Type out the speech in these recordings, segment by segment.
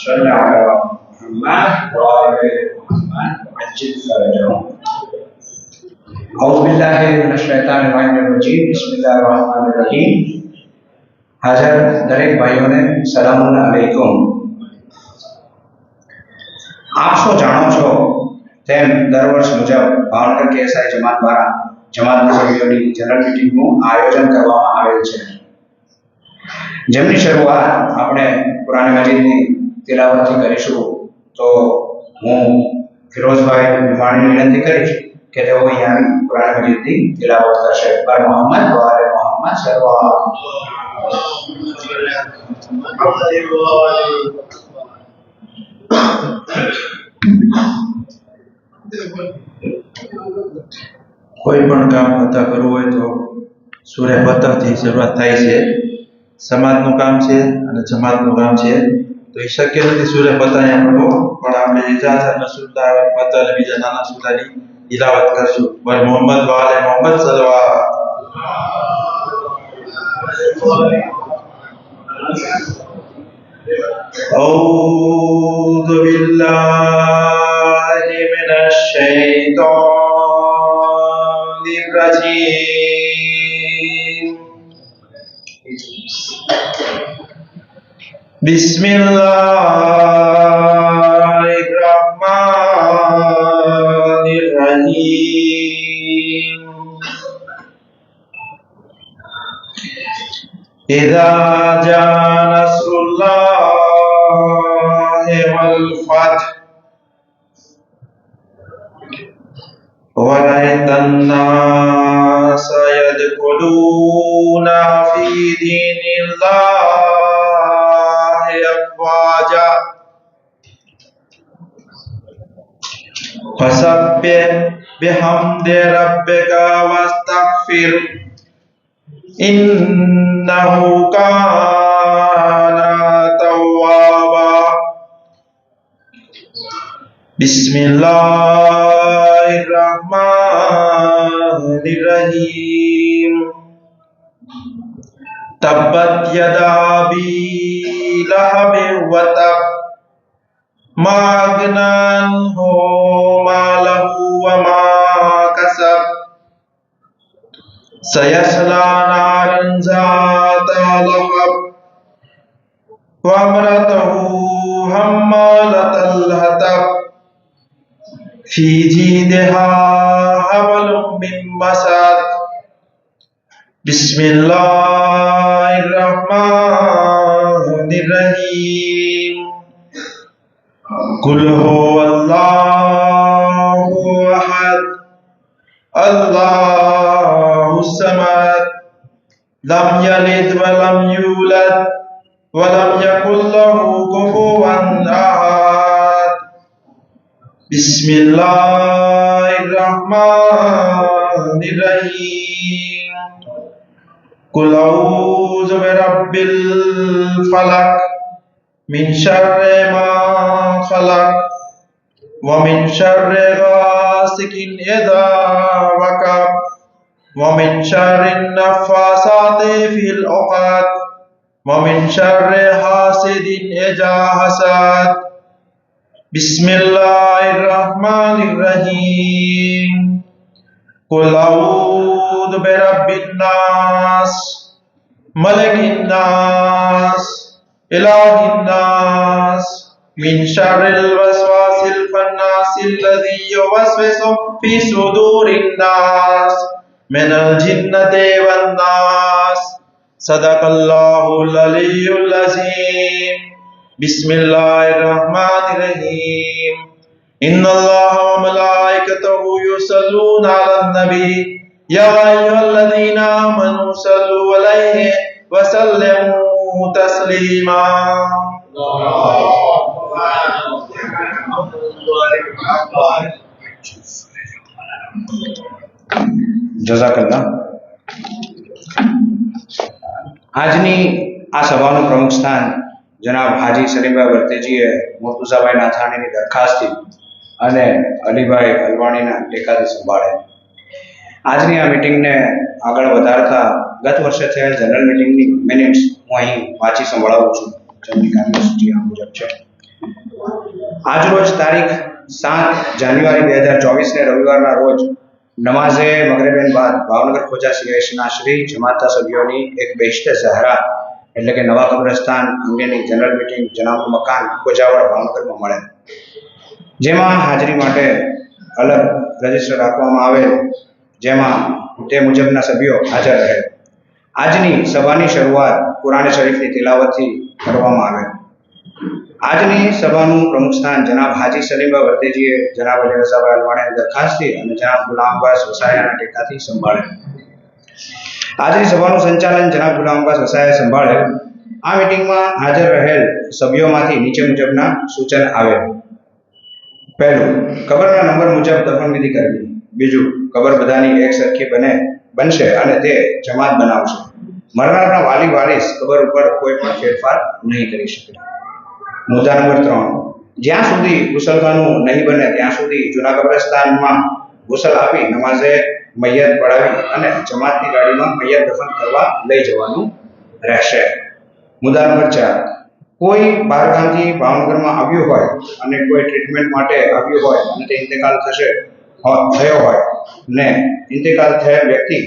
صل على محمد وآل محمد وعجل فرجهم. أعوذ بالله من الشيطان الرجيم. بسم الله الرحمن الرحيم. हाजर दरेक भाइयों ने सलाम अलैकुम. आप सो जानो छो તેમ દર વર્ષ મુજબ ભાવનગર કેએસઆઈ જમાત દ્વારા જમાતના સભ્યોની જનરલ મીટિંગનું આયોજન કરવામાં આવેલ છે, જેમની શરૂઆત આપણે કુરાન મજીદની તિલાવતથી કરીશું. તો હું ફિરોઝભાઈ નિમાણીને વિનંતી કરીશ કે તેઓ અહીંયા કુરાન મજીદની તિલાવત કરશે. પર મોહમ્મદ વાલે મોહમ્મદ સલ્લલ્લાહુ કોઈ પણ કામ પતા કરવું હોય તો સૂર્ય પતાથી શરૂઆત થાય છે. સમાજનું કામ છે અને જમાતનું કામ છે, તો એ શક્ય નથી સૂર્ય પતાને આપણે પણ આપણે ઇજાઝત રસૂલullah પતા અને બીજા નાના સૂરાની તિલાવત કરશું. પર મોહમ્મદ વાલે મોહમ્મદ સલ્લલ્લાહુ أعوذ بالله من الشيطان الرجيم. بسم الله الرحمن الرحيم. إذا جاء نصر الله والفتح ورأيت الناس يدخلون في دين الله أفواجا فسبح بحمد ربك واستغفر إنه كان توابا. بسم الله الرحمن الرحيم. تبت يدا أبي لهب وتب ما أغنى عنه ماله وما كسب سيصلى نارا ذات لهب وامرأته حمالة الحطب في جيدها حبل من مسد. بسم الله الرحمن الرحيم. قل هو الله أحد الله الصمد لم يلد ولم يولد ولم يكن له كفوا أحد. بسم الله الرحمن الرحيم. قل أعوذ برب الفلق من شر ما خلق ومن شر غاسق إذا وقب ومن شر النفاثات في العقد ومن شر حاسد إذا حسد. بسم الله الرحمن الرحيم. قل أعوذ برب الناس ملك الناس إله الناس من شر الوسواس الخناس الذي يوسوس في صدور الناس من الجنة والناس. صدق الله العلي العظيم. بسم الله الرحمن الرحيم. إن الله وملائكته يصلون على النبي يا أيها الذين آمنوا صلوا عليه وسلموا تسليما. જઝાકલ્લાહ. આજની આ સભાનું પ્રમુખ સ્થાન જનાબ હાજી સલીમભાઈ વર્તેજીએ મુર્તુઝાભાઈ નાથાણીની દરખાસ્તથી અને અલીભાઈ હલવાણીના ટેકાથી સંભાળે. આજની આ મીટિંગને આગળ વધારતા ગત વર્ષે થયેલ જનરલ મીટિંગની મિનિટ્સ હું અહીં વાંચી સંભળાવું છું. જેમની કાર્યસૂચિ આ મુજબ છે. આજરોજ તારીખ 7 જાન્યુઆરી 2024 ને રવિવારના રોજ નમાઝે મગરિબેન બાદ ભાવનગર ખોજા CISના શ્રી જમાતના સભ્યોની એક બેશતે ઝહરા એટલે કે નવા કબ્રસ્તાન અંગેની જનરલ મીટિંગ જનાબનું મકાન ખોજાવડ ભાવનગરમાં મળે, જેમાં હાજરી માટે અલગ રજિસ્ટર રાખવામાં આવેલ, જેમાં તે મુજબના સભ્યો હાજર રહે. આજની સભાની શરૂઆત કુરાન શરીફની તિલાવતથી કરવામાં આવે. આજની સભાનું પ્રમુખ સ્થાન જનાબ હાજી સલીમભાઈ વર્તેજીએ જનાબ અલી રઝાભાઈ અલવાણીની દરખાસ્તથી અને જનાબ ગુલામબાસ વસાયાના ટેકાથી સંભાળે. આજની સભાનું સંચાલન જનાબ ગુલામબાસ વસાયાએ સંભાળેલ. આ મીટિંગમાં હાજર રહેલ સભ્યોમાંથી નીચે મુજબના સૂચન આવેલ. પહેલું, કબરના નંબર મુજબ દફનવિધિ કરવી. બીજું, કબર બધાની એક સરખી બનશે અને તે જમાત બનાવશે. મરનારના વાલી વારિસ કબર ઉપર કોઈ પણ ફેરફાર નહીં કરી શકે. મુદ્દા નંબર 3, જ્યાં સુધી ગુસલખાનું નહીં બને ત્યાં સુધી જૂના કબ્રસ્તાનમાં ગુસલ આપી નમાઝે મૈયત પડાવી અને જમાતની ગાડીમાં મૈયત દફન કરવા લઈ જવાનું રહેશે. મુદ્દા નંબર 4, કોઈ બહારગામથી ભાવનગરમાં આવ્યું હોય અને કોઈ ટ્રીટમેન્ટ માટે આવ્યું હોય અને તે ઇન્તેકાલ થયો હોય ને ઇન્તેકાલ થયેલ વ્યક્તિ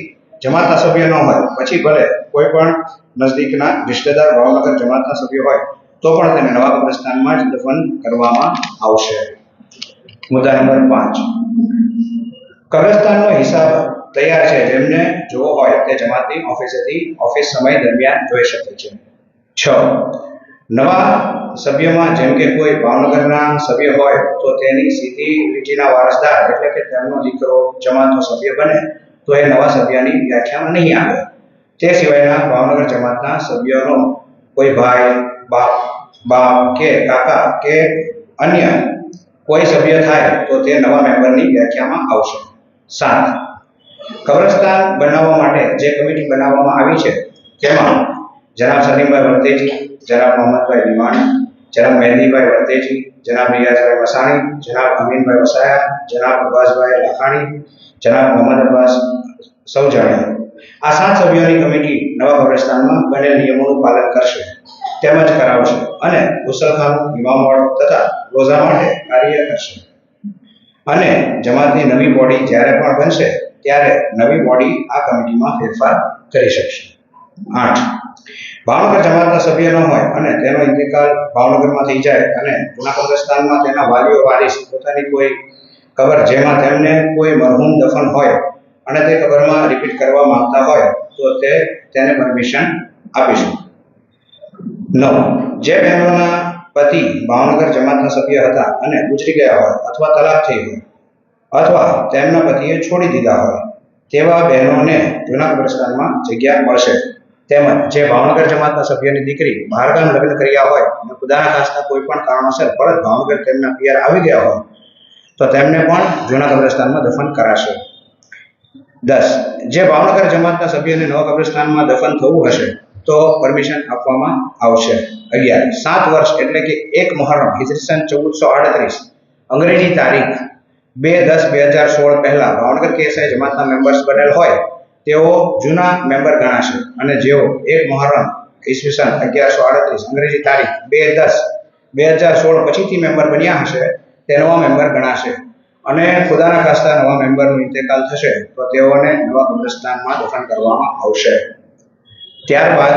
જમાતના સભ્ય ન હોય, પછી ભલે કોઈ પણ નજદીકના રિશ્તેદાર ભાવનગર જમાતના સભ્ય હોય તો પણ તેને નવા કબ્રસ્તાનમાં જ દફન કરવામાં આવશે. મુદ્દા નંબર 5, કબ્રસ્તાનનો હિસાબ તૈયાર છે, જેમને જોવો હોય તે જમાતની ઓફિસેથી ઓફિસ સમય દરમિયાન જોઈ શકે છે. 6, નવા સભ્યમાં જેમ કે કોઈ ભાવનગરના સભ્ય હોય તો તેની સીધી લીટીના વારસદાર એટલે કે તેમનો દીકરો જમાતનો સભ્ય બને તો એ નવા સભ્યની વ્યાખ્યામાં નહીં આવે. તે સિવાયના ભાવનગર જમાતના સભ્યોનો કોઈ ભાઈ, બાપ કે કાકા કે અન્ય કોઈ સભ્ય થાય તો તે નવા મેમ્બરની વ્યાખ્યામાં આવશે. 7, કબ્રસ્તાન બનાવવા માટે જે કમિટી બનાવવામાં આવી છે તેમાં જનાબ સલીમભાઈ વર્તેજી, જનાબ મોહમ્મદભાઈ વિમાણી, જનાબ મહેંદીભાઈ વર્તેજી, જનાબ રિયાઝભાઈ વસાણી, જનાબ અમીનભાઈ વસાયા, જનાબ અબ્બાસભાઈ લાખાણી, જનાબ મોહમ્મદ અબ્બાસ સૌ જાણે. આ 7 સભ્યોની કમિટી નવા કબ્રસ્તાનમાં બનેલ નિયમોનું પાલન કરશે તેમજ કરાવશે અને ગુસલખાનું, ઇમામવાડો તથા રોઝા માટે કાર્ય કરશે. અને જમાતની નવી બોડી જ્યારે પણ બનશે ત્યારે નવી બોડી આ કમિટીમાં ફેરફાર કરી શકશે. 8, ભાવનગર જમાતના સભ્ય ન હોય અને તેનો ઇન્તેકાલ ભાવનગરમાં થઈ જાય અને જૂના કબ્રસ્તાનમાં તેના વાલીઓ વારિસ પોતાની કોઈ કબર જેમાં તેમને કોઈ મરહૂમ દફન હોય અને તે કબરમાં રિપીટ કરવા માંગતા હોય તો તેને પરમિશન આપીશું. 9, જે બહેનોના પતિ ભાવનગર જમાતના સભ્ય હતા અને ગુજરી ગયા હોય અથવા તલાક થઈ હોય અથવા તેમના પતિએ છોડી દીધા હોય તેવા બહેનોને જૂના કબ્રસ્તાનમાં જગ્યા મળશે. તેમજ જે ભાવનગર જમાતના સભ્યની દીકરી બહારગામ લગ્ન કર્યા હોય અને ખુદાના ખાસના કોઈ પણ કારણોસર પરત ભાવનગર તેમના પિયર આવી ગયા હોય તો તેમને પણ જૂના કબ્રસ્તાનમાં દફન કરાશે. 10, જે ભાવનગર જમાતના સભ્યને નવા કબ્રસ્તાનમાં દફન થવું હશે તો પરમિશન આપવામાં આવશે. 11, 7 વર્ષ એટલે કે 1 મુહર્રમ હિજરી સન 1438 અંગ્રેજી તારીખ 2/10/2016 પહેલા ભાવનગર KSI જમાતના મેમ્બર્સ બનેલ હોય તેઓ જૂના મેમ્બર ગણાશે અને જેઓ 1 મુહર્રમ ઈસવીસન 1138 અંગ્રેજી તારીખ 2/10/2016 પછીથી મેમ્બર બન્યા હશે તે નવા મેમ્બર ગણાશે. અને ખુદાના ખાસ્તા નવા મેમ્બરનું ઇન્તેકાલ થશે તો તેઓને નવા કબ્રસ્તાનમાં દફન કરવામાં આવશે. ત્યારબાદ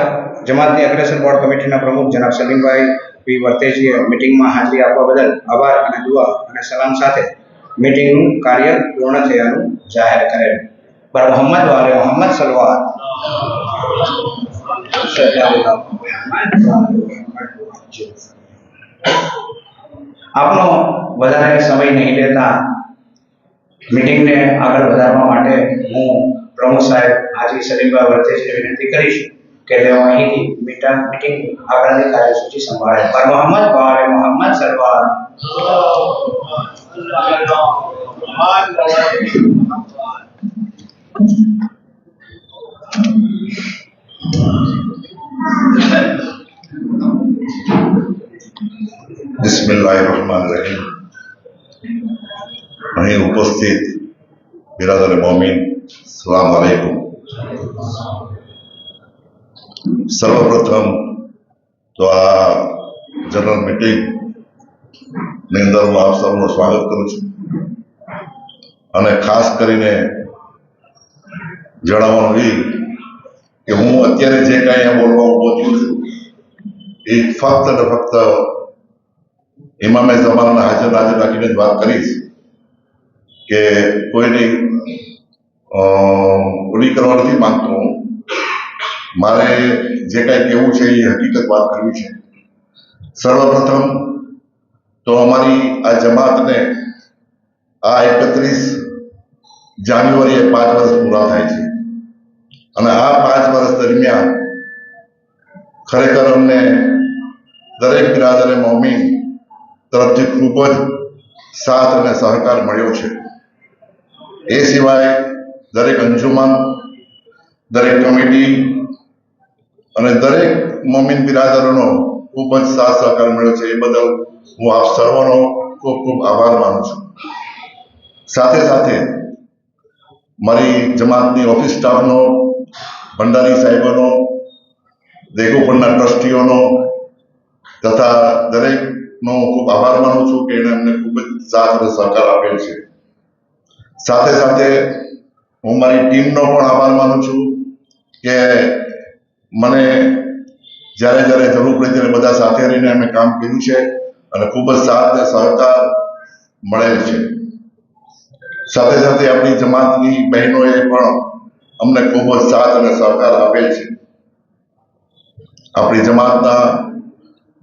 જમાતની અગ્રેસર બોર્ડ કમિટીના પ્રમુખ જનાબ સલીમભાઈ પી વર્તેજીએ મીટિંગમાં હાજરી આપવા બદલ આભાર અને દુઆ અને સલામ સાથે મીટિંગનું કાર્ય પૂર્ણ થયાનું જાહેર કરેલ. પર મોહમ્મદ વાલે મોહમ્મદ સલવાર. આપનો વધારે સમય નહીં લેતા મીટિંગને આગળ વધારવા માટે હું પ્રમુખ સાહેબ હાજી સલીમભાઈ વર્તેજીને વિનંતી કરીશ કે તેઓ અહીંથી મીટિંગ આગળની કાર્યસૂચિ સંભાળે. પર મોહમ્મદ વાલે મોહમ્મદ સલવાર. બિસ્મિલ્લાહિર્રહમાનિર્રહીમ. અહીં ઉપસ્થિત બિરાદર મોમીન, સલામ અલૈકુમ. સર્વપ્રથમ તો આ જનરલ મીટિંગની અંદર હું આપ સૌનું સ્વાગત કરું છું અને ખાસ કરીને જણાવવાનું એ કે હું અત્યારે જે કાંઈ અહીંયા બોલવા ઊભો થયો છું એ ફક્ત અને ફક્ત ઇમામે ઝમાનાના હાજર નાજર રાખીને જ વાત કરીશ કે કોઈની ઓલી કરવા નથી માંગતો હું. મારે જે કાંઈ કહેવું છે એ હકીકત વાત કરવી છે. સર્વપ્રથમ તો અમારી આ જમાતને આ 31 જાન્યુઆરીએ 5 વર્ષ પૂરા થાય છે અને આ 5 વર્ષ દરમિયાન ખરેખર અમને દરેક બિરાદરે મોમીન તરફથી ખૂબ જ સાથ અને સહકાર મળ્યો છે. એ સિવાય દરેક અંજુમન, દરેક કમિટી અને દરેક મોમીન બિરાદરોનો ખૂબ જ સાથ સહકાર મળ્યો છે. એ બદલ હું આપ સર્વનો ખૂબ ખૂબ આભાર માનું છું. સાથે સાથે મારી જમાતની ઓફિસ સ્ટાફનો, ભંડારી સાહેબોનો, દેગોપણના ટ્રસ્ટીઓનો તથા દરેકનો ખૂબ આભાર માનું છું કે એણે અમને ખૂબ જ સાથ અને સહકાર આપેલ છે. સાથે સાથે હું મારી ટીમનો પણ આભાર માનું છું કે મને જ્યારે જ્યારે જરૂર પડી ત્યારે બધા સાથે રહીને અમે કામ કર્યું છે અને ખૂબ જ સાથ અને સહકાર મળેલ છે. સાથે સાથે આપણી જમાતની બહેનોએ પણ અમને ખૂબ જ સાથ અને સહકાર આપેલ છે. આપણી જમાતના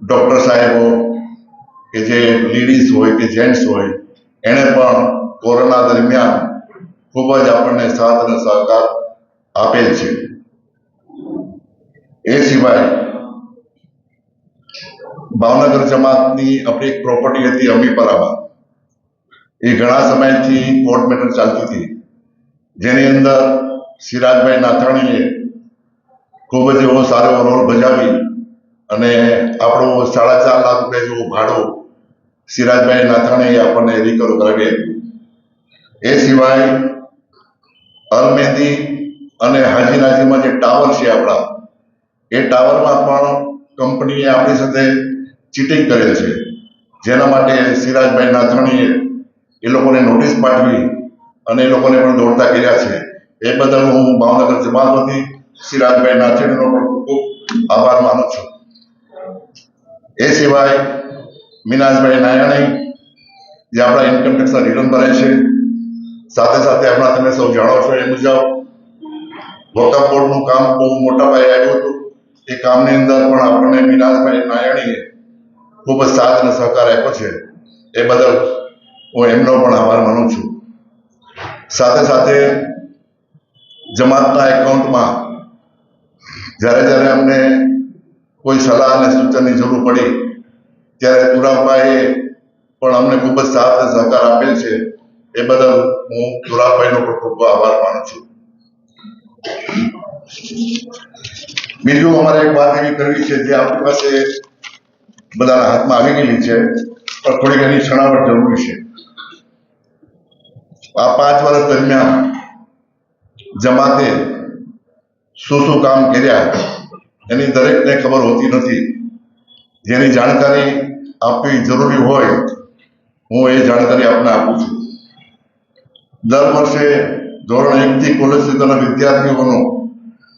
ડૉક્ટર સાહેબો કે જે લેડીઝ હોય કે જેન્ટ્સ હોય એણે પણ કોરોના દરમિયાન ખૂબ જ આપણને સાથ અને સહકાર આપેલ છે. એ સિવાય ભાવનગર જમાતની આપણી એક પ્રોપર્ટી હતી અમીપરામાં, એ ઘણા સમયથી કોર્ટ મેટર ચાલતી હતી, જેની અંદર સિરાજભાઈ નાથાણીએ ખૂબ જ એવો સારો રોલ ભજાવી અને આપણું 4.5 લાખ રૂપિયા જેવું ભાડું સિરાજભાઈ નાથાણીએ આપણને રિકવર કરાવી આપ્યું. એ સિવાય અલમેદી અને હાજી નાજીમાં જે ટાવર છે આપણા, એ ટાવરમાં પણ કંપનીએ આપણી સાથે ચીટિંગ કરેલ છે, જેના માટે સિરાજભાઈ નાથાણીએ એ લોકોને નોટિસ પાઠવી અને એ લોકોને પણ દોડતા કર્યા છે. એ બદલ હું ભાવનગર જમાત વતી સિરાજભાઈ નાથાણીનો પણ ખૂબ આભાર માનું છું. એ સિવાય મિનાજભાઈ નાયાણી જે આપણા ઇન્કમ ટેક્સના રિટર્ન ભરે છે. સાથે સાથે હમણાં તમે સૌ જાણો છો એ મુજબ વકફ બોર્ડનું કામ બહુ મોટા પાયે આવ્યું હતું. એ કામની અંદર પણ આપણને મિનાજભાઈ નાયાણીએ ખૂબ જ સાથ અને સહકાર આપ્યો છે. એ બદલ હું એમનો પણ આભાર માનું છું. સાથે સાથે જમાતના એકાઉન્ટમાં જ્યારે જ્યારે અમને કોઈ સલાહ અને સૂચનની જરૂર પડી ત્યારે તુરાભાઈએ પણ અમને ખૂબ જ સાથ અને સહકાર આપેલ છે. એ બદલ હું તુરાભાઈનો પણ ખૂબ આભાર માનું છું. બીજું અમારે એક વાત એવી કરવી છે જે આપણી પાસે બધાના હાથમાં આવી ગયેલી છે, પણ થોડીક એની છણાવટ જરૂરી છે. આ 5 વર્ષ દરમિયાન જમાતે શું શું કામ કર્યા એની દરેકને ખબર હોતી નથી. જેની જાણકારી આપવી જરૂરી હોય હું એ જાણકારી આપને આપું છું. દર વર્ષે ધોરણ 1 થી કોલેજ સુધીના વિદ્યાર્થીઓનો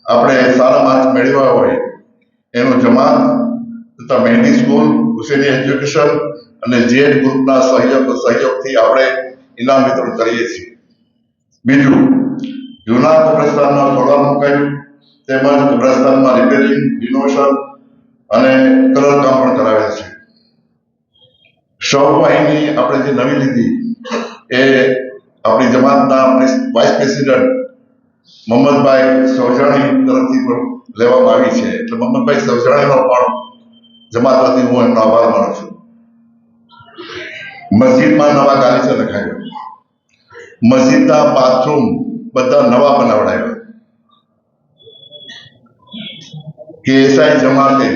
આપણે સારા માર્ક્સ મેળવ્યા હોય એનું જમાત તથા મહેંદી સ્કૂલ, હુસેની એજ્યુકેશન અને જેડ ગ્રુપના સહયોગથી આપણે ઇનામ વિતરણ કરીએ છીએ. બીજું, જૂના કબ્રસ્તાનમાં સોલાર મુકાયું તેમજ કબ્રસ્તાનમાં રિપેરિંગ, રિનોવેશન અને કલર કામ પણ કરાવેલ છે. શૌકવાહિની આપણે જે નવી લીધી એ આપણી જમાતના વાઇસ પ્રેસિડેન્ટ મોહમ્મદભાઈ સૌજાણી તરફથી પણ લેવામાં આવી છે. એટલે મોહમ્મદભાઈ સૌજાણીનો પણ જમાત વતી હું એમનો આભાર માનું છું. મસ્જિદમાં નવા ગાલીચા લખાયો, મસ્જિદના બાથરૂમ બધા નવા બનાવડાવ્યા. કેએસઆઈ જમાતે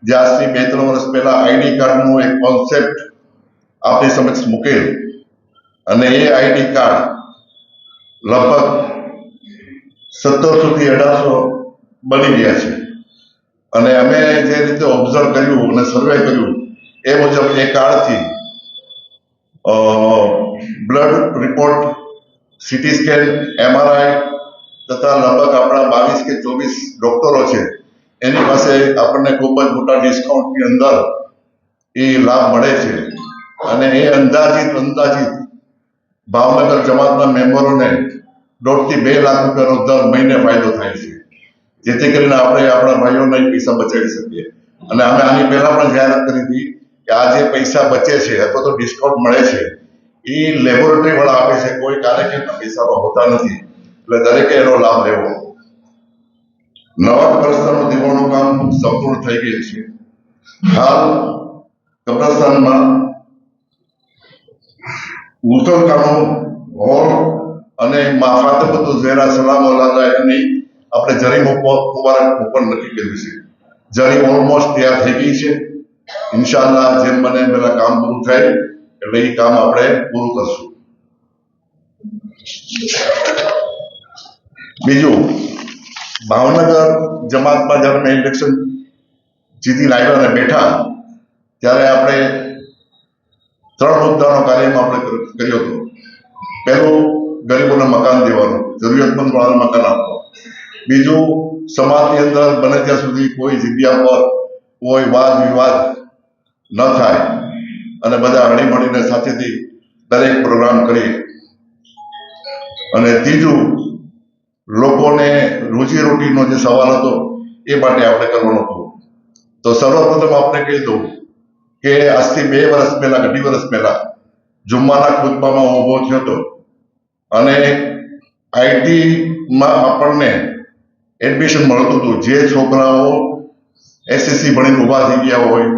જે આજથી 2-3 વર્ષ પહેલા આઈડી કાર્ડનો એક કોન્સેપ્ટ આપણી સમક્ષ મૂકેલ અને એ આઈડી કાર્ડ લગભગ 1700 થી 1800 બની ગયા છે. અને અમે જે રીતે ઓબ્ઝર્વ કર્યું અને સર્વે કર્યું એ મુજબ એ કાર્ડથી blood report, CT scan, MRI તથા લગભગ આપણા 22 કે 24 ડોક્ટરો છે એની પાસે આપણને ખૂબ જ મોટા ડિસ્કાઉન્ટની અંદર એ લાભ મળે છે. અને એ અંદાજિત ભાવનગર જમાતના મેમ્બરોને 1.5 થી 2 લાખ રૂપિયાનો દર મહિને ફાયદો થાય છે, જેથી કરીને આપણે આપણા ભાઈઓને પૈસા બચાવી શકીએ. અને અમે આની પહેલા પણ જાહેરાત કરી હતી કે આ જે પૈસા બચે છે અથવા તો ડિસ્કાઉન્ટ મળે છે એ લેબોરેટરી વાળા આપે છે, કોઈ કાર્યક્રમના પૈસામાં હોતા નથી. એટલે દરેકે એનો લાભ લેવો. નવા કબ્રસ્તાનનું દીવાનું કામ સંપૂર્ણ થઈ ગયું છે. હાલ કબ્રસ્તાનમાં ગુસલખાનું, હોલ અને માફાતબતુ ઝેરા સલામ અલાની આપણે જરી મુબારક પણ નક્કી કર્યું છે. જરી ઓલમોસ્ટ તૈયાર થઈ ગઈ છે. ઇન્શાઅલ્લાહ જેમ બને પેલા કામ પૂરું થાય એટલે એ કામ આપણે પૂરું કરશું. બીજું, ભાવનગર જમાતમાં જ્યારે મેં ઇલેક્શન જીતીને આવ્યા અને બેઠા ત્યારે આપણે 3 મુદ્દાનો કાર્યમાં આપણે કર્યો હતો. પહેલું, ગરીબોને મકાન દેવાનું, જરૂરિયાતમંદ વાળાને મકાન આપવા. બીજું, સમાજની અંદર બને ત્યાં સુધી કોઈ જગ્યા પર કોઈ વાદ વિવાદ ન થાય અને બધા હળીમળીને સાથેથી દરેક પ્રોગ્રામ કરીએ. અને ત્રીજું, લોકોને રોજીરોટીનો જે સવાલ હતો એ માટે આપણે કરવાનો હતો. તો સર્વપ્રથમ આપણે કહી દઉં કે આજથી 2 વર્ષ પહેલા, 2 વર્ષ પહેલા જુમ્માના ખુતબામાં હું ઊભો થયો હતો અને આઈટીમાં આપણને એડમિશન મળતું હતું. જે છોકરાઓ એસએસસી ભણીને ઊભા થઈ ગયા હોય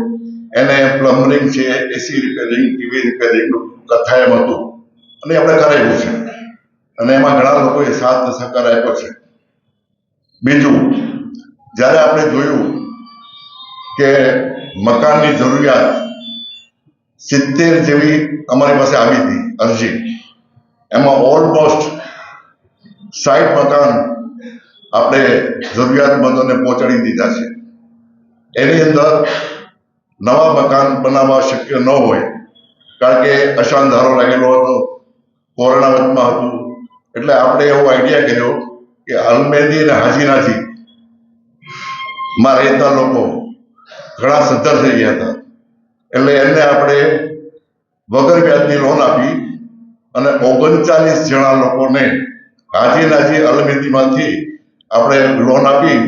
એને પ્લમ્બરિંગ છે, એસી રિપેરિંગ, ટીવી રિપેરિંગ કથા એમ હતું અને આપણે કરાવ્યું છે અને એમાં ઘણા લોકોએ સાથ સહકાર આપ્યો છે. બીજું, જ્યારે આપણે જોયું કે મકાનની જરૂરિયાત 70 જેવી અમારી પાસે આવી હતી અરજી, એમાં ઓલમોસ્ટ 60 મકાન આપણે જરૂરિયાતમંદોને પહોંચાડી દીધા છે. એની અંદર નવા મકાન બનાવવા શક્ય ન હોય કારણ કે અશાંધારો લાગેલો હતો, કોરોના વચમાં હતું. એટલે આપણે એવો આઈડિયા કર્યો કે અલમેદી અને હાજીનાથી માં રહેતા લોકો ઘણા સદ્ધર થઈ ગયા હતા, એટલે એમને આપણે વગર વ્યાજની લોન આપી અને 39 જણા લોકોને હાજી અલમેદીમાંથી આપણે લોન આપી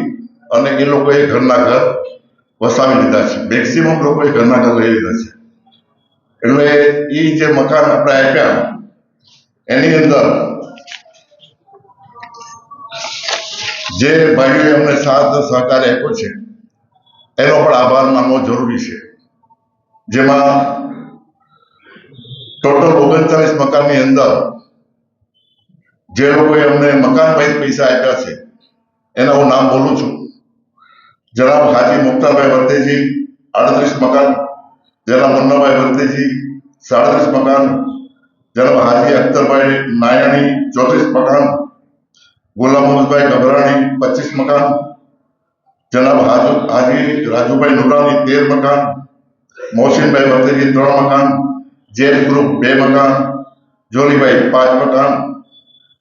અને એ લોકોએ ઘરના ઘર વસાવી લીધા છે. મેક્સિમમ લોકોએ ઘરના ઘર લઈ લીધા છે. એટલે એ જે મકાન આપણે આપ્યા એની અંદર જે ભાઈઓએ અમને સાથ સહકાર આપ્યો છે એનો પણ આભાર માનવો જરૂરી છે. જેમાં ટોટલ 39 મકાનની અંદર જે લોકોએ અમને મકાન પૈસા આપ્યા છે એના હું નામ બોલું છું. જનાબ હાજી મુખ્તારભાઈ વર્તેજી 38 મકાન, જનાબ મુન્નાભાઈ વર્તેજી 37 મકાન, જનાબ હાજી અખ્તરભાઈ નાયાણી 34 મકાન, ગુલામ મોહમ્મદભાઈ ગભરાણી 25 મકાન, જનાબ હાજી રાજુભાઈ નુરાની 13 મકાન, મોહસિનભાઈ વર્તેજી 3 મકાન, જેલ ગ્રુપ 2 મકાન, જોલીભાઈ 5 મકાન,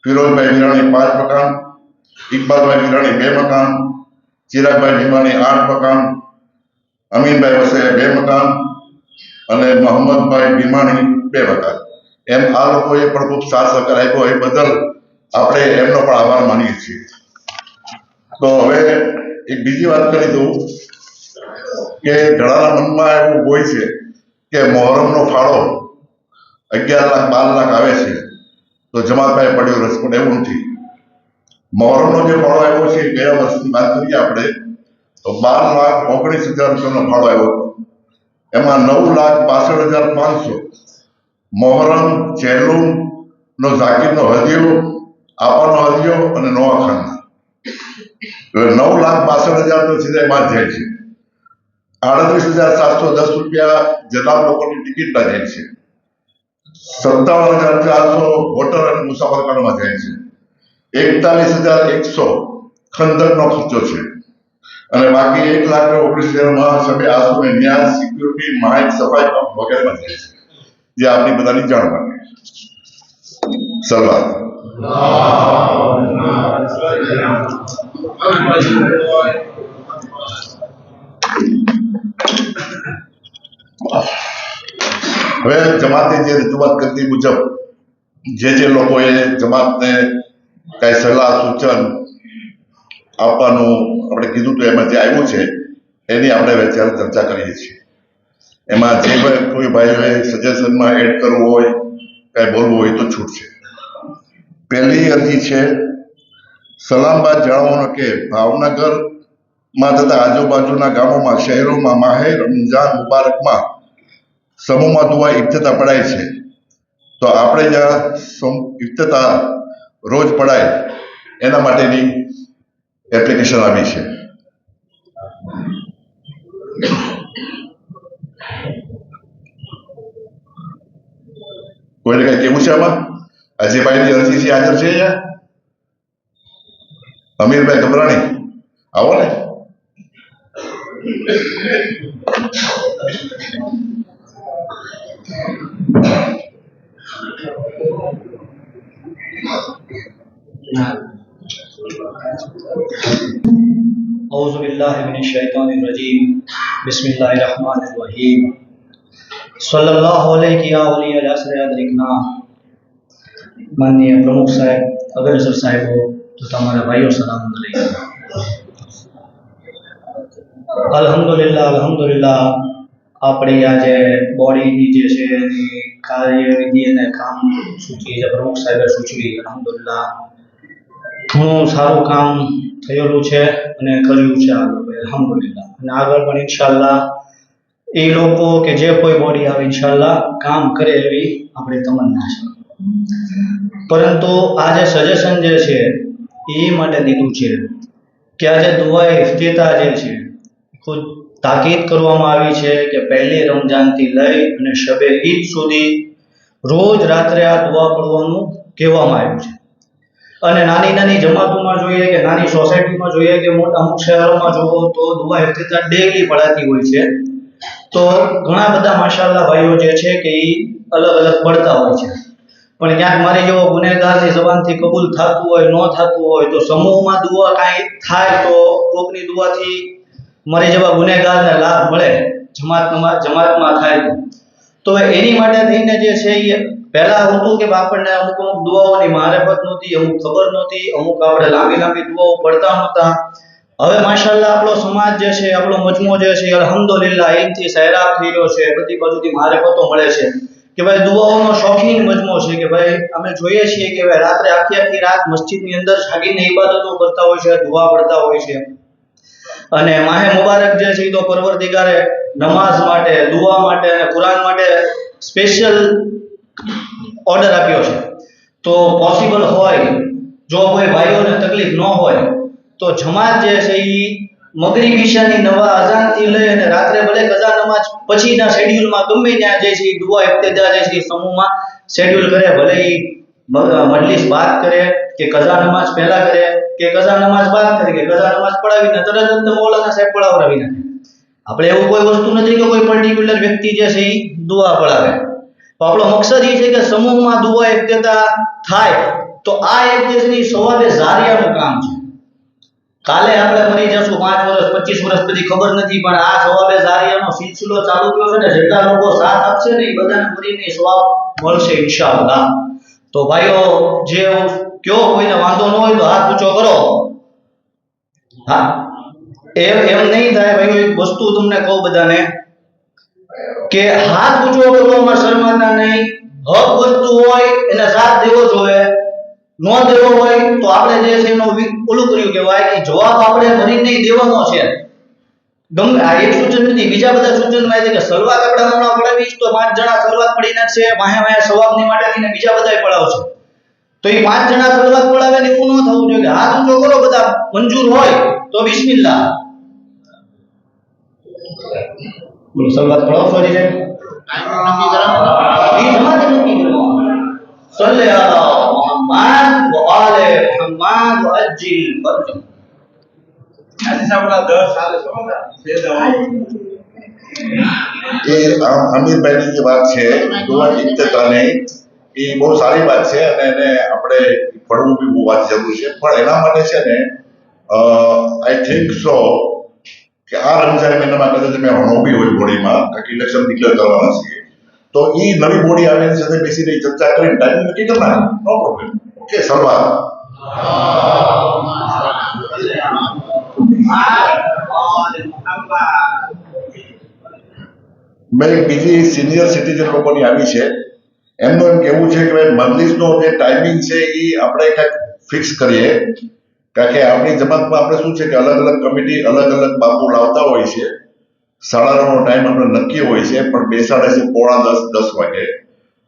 ફિરોજભાઈ વિરાણી 5 મકાન, ઇકબાલભાઈ વિરાણી 2 મકાન, ચિરાગભાઈ ભીમાણી 8 મકાન, અમીનભાઈ વસૈયા 2 મકાન અને મોહમ્મદભાઈ ભીમાણી 2 મકાન. એમ આ લોકોએ પણ ખૂબ સાથ સહકાર આપ્યો એ બદલ આપણે એમનો પણ આભાર માનીએ છીએ. તો હવે એક બીજી વાત કરી દઉં કે ઘણાના મનમાં એવું હોય છે કે મોહરમનો ફાળો 11 લાખ 12 લાખ આવે છે તો જમાતભાઈ પડ્યો રસ, પણ એવું નથી. મોહરમનો જે ફાળો આવ્યો છે ગયા વર્ષની વાત કરીએ આપણે તો 12,19,000 રૂપિયાનો ફાળો આવ્યો હતો. એમાં 9,62,500 મોહરમ ચેલુમ નો ઝાકીરનો હદિયો, આપાનો હદિયો અને નોઆખાનનો. 9,62,000 તો સીધા એમાં જાય છે. 38,710 રૂપિયા જનાબ લોકોની ટિકિટના જાય છે. 57,400 હોટલ અને મુસાફરખાનામાં જાય છે. 41,100 ખંદકનો ખર્ચો છે. અને બાકી 1,39,000 સભ્ય આસુને ન્યાય, સિક્યુરિટી, માહિતી, સફાઈ વગેરેમાં જાય છે, જે આપણી બધાની જાણ માટે. સલાહ. હવે જમાતે જે રજૂઆત કરતી મુજબ જે લોકોએ જમાતને કઈ સલાહ સૂચન આપવાનું આપણે કીધું તો એમાં જે આવ્યું છે એની આપણે અત્યારે ચર્ચા કરીએ છીએ. એમાં જે કોઈ ભાઈઓએ સજેશનમાં એડ કરવું હોય, કઈ બોલવું હોય તો છૂટ છે. પહેલી અરજી છે, સલામબાદ જણાવવાનું કે ભાવનગરમાં તથા આજુબાજુના ગામોમાં, શહેરોમાં માહે રમઝાન મુબારકમાં સમૂહમાં દુઆ ઇફ્તિતાહ પડાય છે, તો આપણે જ્યાં ઇફ્તિતાહ રોજ પડાય એના માટેની એપ્લિકેશન આવી છે. કોઈને કઈ કેવું છે આમાં? અજયભાઈની અરજી છે, હાજર છે અહીંયા? અમીરભાઈ ગભરાણી, આવો ને. औज़ु बिल्लाहि मिनश शैतानिर रजीम बिस्मिल्लाहिर रहमानिर रहीम सल्लल्लाहु अलैहि या वलियल असर अदरिकना. माननीय प्रमुख साहेब, अग्रसर साहेबो तथा हमारा भाइयों, सलाम अलैकुम. અલ્હમ્દુલિલ્લાહ આપણી આ જે બોડીની જે છે એની કાર્યવિધિ અને કામ સૂચિ જે પ્રમુખ સાહેબે સૂચવી, અલ્હમ્દુલિલ્લાહ ઘણું સારું કામ થયેલું છે અને કર્યું છે આ લોકોએ, અલ્હમ્દુલિલ્લાહ. અને આગળ પણ ઇન્શાલ્લાહ એ લોકો કે જે કોઈ બોડી આવે ઇન્શાલ્લાહ કામ કરે એવી આપણી તમન્ના છે. પરંતુ આ જે સજેશન જે છે એ માટે દીધું છે કે આ જે દુઆ ઇફ્તિતાહ જે છે ખુદ તાકીદ કરવામાં આવી છે કે પહેલી રમજાનથી લઈ અને શબે ઈદ સુધી રોજ રાત્રે આ દુઆ પડવાનું કહેવામાં આવ્યું છે. અને નાની નાની જમાતોમાં જોઈએ કે નાની સોસાયટીમાં જોઈએ કે મોટા અમુક શહેરોમાં જુઓ તો દુઆ ઇફ્તિતાહ ડેઈલી પડાતી હોય છે. તો ઘણા બધા માશાઅલ્લાહ ભાઈઓ જે છે કે એ અલગ અલગ પડતા હોય છે. પણ ક્યાંક મારી જેવો ગુનેગારની જબાનથી કબૂલ થતું હોય, ન થતું હોય, તો સમૂહમાં દુઆ કાંઈ થાય તો કોકની દુઆથી મારી જેવા ગુનેગારને લાભ મળે, જમાતમાં થાય તો એની માટે થઈને જે છે એ પહેલા હતું કે આપણને અમુક અમુક દુઆઓની મારેફત નહોતી, અમુક ખબર નહોતી, અમુક આપણે લાંબી લાંબી દુઆઓ પડતા નહોતા. હવે માશાઅલ્લાહ આપણો સમાજ જે છે, આપણો મજમો જે છે, અલ્હમ્દુલિલ્લાહ એમથી સહેરાબ થઈ રહ્યો છે, બધી બાજુથી મારેફતો મળે છે કે ભાઈ દુઆઓનો શોખીન મજમો છે કે ભાઈ અમે જોઈએ છીએ કે ભાઈ રાત્રે આખી રાત મસ્જિદની અંદર જાગીને ઇબાદતો કરતા હોય છે, દુઆ પડતા હોય છે. અને માહે મુબારક જે છે તો પરવરદિગારે નમાઝ માટે, દુઆ માટે અને કુરાન માટે સ્પેશિયલ ઓર્ડર આપ્યો છે. તો પોસિબલ હોય, જો કોઈ ભાઈઓને તકલીફ ન હોય તો જમાત જે છે એ મગરિબ ઈશાની નવા અઝાનથી લઈ અને રાત્રે ભલે કઝા નમાજ પછીના શેડ્યુલમાં ગમે ત્યાં જે છે દુઆ ઇફ્તિતાહ જે છે સમૂહમાં શેડ્યુલ કરે, ભલે એ મજલિસ બાદ કરે કે કઝા નમાજ પહેલા કરે કે કઝા નમાજ બાદ કરે કે કઝા નમાજ પડાવીને તરત જ મૌલાના સાહેબ પડાવરાવી નાખે. આપણે એવું કોઈ વસ્તુ નથી કે કોઈ પર્ટિક્યુલર વ્યક્તિ જે છે એ દુઆ પડાવે. તો આપણો મકસદ એ છે કે સમૂહમાં દુઆ ઇફ્તિતાહ થાય તો આ એક જે છે સવાબે જારિયાનું કામ છે. કાલે આપણે મરી જશું 5 વર્ષ 25 વર્ષ પછી ખબર નથી, પણ આ સવાબે જારિયાનો સિલસિલો ચાલુ થયો છે ને જેટલા લોકો સાથ આપશે ને એ બધાને મરીને સવાબ મળશે ઇન્શાઅલ્લાહ. તો ભાઈઓ જે કયો કોઈને વાંધો ન હોય તો હાથ ઊંચો કરો. હા, એમ નહીં થાય ભાઈઓ. એક વસ્તુ તમને કહું બધાને કે હાથ ઊંચો કરવામાં શરમાતા નહીં. હક વસ્તુ હોય એને સાથ દેવો જોઈએ, ન દેવો હોય તો આપણે જે છે એનો ઓલું કર્યું કહેવાય કે જવાબ આપણે મરીને દેવાનો છે. ગમે આ એક સૂચન નથી, બીજા બધા સૂચનમાં છે કે સલવાત આપણે હમણાં પડાવીશ તો 5 જણા સલવાત પડી નાખશે, વાહે સવાબની માટે થઈને બીજા બધાય પડાવશે. તો એ 5 જણા સલવાત પડાવે ને એવું ન થવું જોઈએ. હાથ ઊંચો કરો બધા, મંજૂર હોય તો બિસ્મિલ્લાહ. બોલો, સલવાત પડાવશો છે? ઈ જમાતે નક્કી કરવાનું. સલ્લે અલા મુહમ્મદ વ આલે મુહમ્મદ વ અજિલ બરકત. આજે સાંભળા 10 સાલે સમજતા છે દવાઓ એ આમિરભાઈની જે વાત છે દુઆ ઇત્તતાની એ બહુ સારી વાત છે અને એને આપણે પડવું બી બહુ વાત જરૂર છે પણ એના માટે છે ને આઈ થિંક સો કે આ રમઝાન મહિનામાં કદાચ મેં હણો બી હોય બોડીમાં કારણ કે ઇલેક્શન ડિક્લેર કરવાના છીએ તો એ નવી બોડી આવીની સાથે બેસીને ચર્ચા કરીને ટાઈમ નક્કી કરનાર નો પ્રોબ્લેમ ઓકે સલવાન મેં બીજી સિનિયર સિટીઝન લોકોની આવી છે એમનું એમ કહેવું છે કે ભાઈ મજલિસનો જે ટાઈમિંગ છે એ આપણે કંઈક ફિક્સ કરીએ કારણ કે આપણી જમાતમાં આપણે શું છે કે અલગ અલગ કમિટી અલગ અલગ બાપુ લાવતા હોય છે 9:30નો ટાઈમ આપણે નક્કી હોય છે પણ બેસાડે છે 9:45-10 વાગે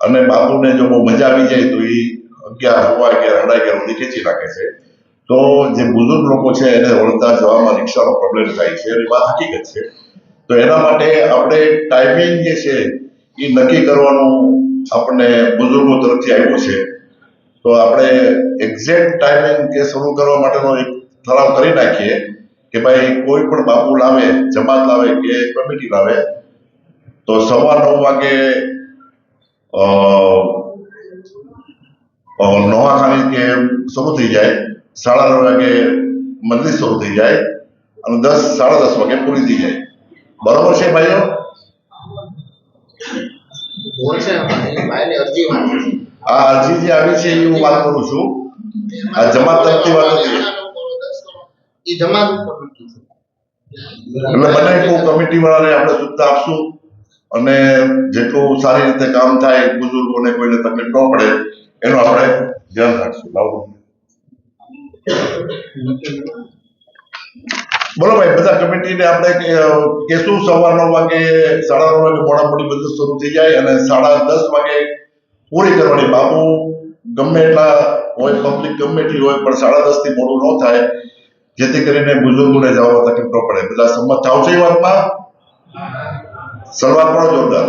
અને બાપુને જો બહુ મજા આવી જાય તો એ 11, 11:30 સુધી ખેંચી નાખે છે તો જે બુઝુર્ગ લોકો છે એને વળતા જવામાં રિક્ષાનો પ્રોબ્લેમ થાય છે એની વાત હકીકત છે તો એના માટે આપણે ટાઈમિંગ જે છે એ નક્કી કરવાનું આપણને બુઝુર્ગો તરફથી આવ્યું છે તો આપણે એક્ઝેક્ટ ટાઈમિંગ કે શરૂ કરવા માટેનો એક ઠરાવ કરી નાખીએ કે ભાઈ કોઈ પણ બાપુ લાવે જમાત લાવે કે કમિટી લાવે તો 9:15 વાગે નોહાખાની કે શરૂ થઈ જાય 9:30 વાગે મજલિસ શરૂ થઈ જાય અને 10-10:30 વાગે પૂરી થઈ જાય બરોબર છે ભાઈઓ આ અરજી જે આવી છે એ હું વાત કરું છું આ જમાત તરફથી વાત નથી એટલે બને એટલું કમિટી વાળાને આપણે સૂચના આપશું અને જેટલું સારી રીતે કામ થાય બુઝુર્ગોને કોઈને તકલીફ ન પડે એનું આપણે ધ્યાન રાખશું લાવો બોલો ભાઈ બધા કમિટીને આપણે કહેશું 9:15 વાગે 9:30 વાગે મોડી બધું શરૂ થઈ જાય અને 10:30 વાગે પૂરી કરવાની બાપુ ગમે એટલા હોય પબ્લિક ગમે એટલી હોય પણ 10:30 થી મોડું ન થાય જેથી કરીને બુઝુર્ગોને જવામાં તકલીફ ન પડે બધા સંમત થાવ છે એ વાતમાં શરૂઆત પણ જોરદાર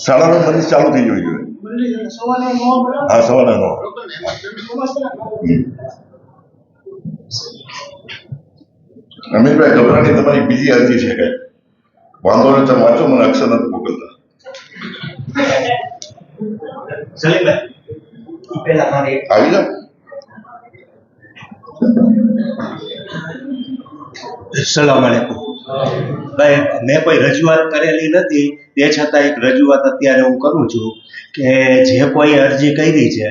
શાળાનો મજલિસ ચાલુ થઈ જવી જોઈએ હા 9:15 અમિતભાઈ ગભરાની તમારી બીજી અરજી છે કઈ વાંધો નહીં તમે વાંચો મને અક્ષર નથી મોકલતા આવી જાઓ સલામ આલેકુમ ભાઈ મેં કોઈ રજૂઆત કરેલી નથી તે છતાં એક રજૂઆત અત્યારે હું કરું છું કે જે કોઈ અરજી કરી છે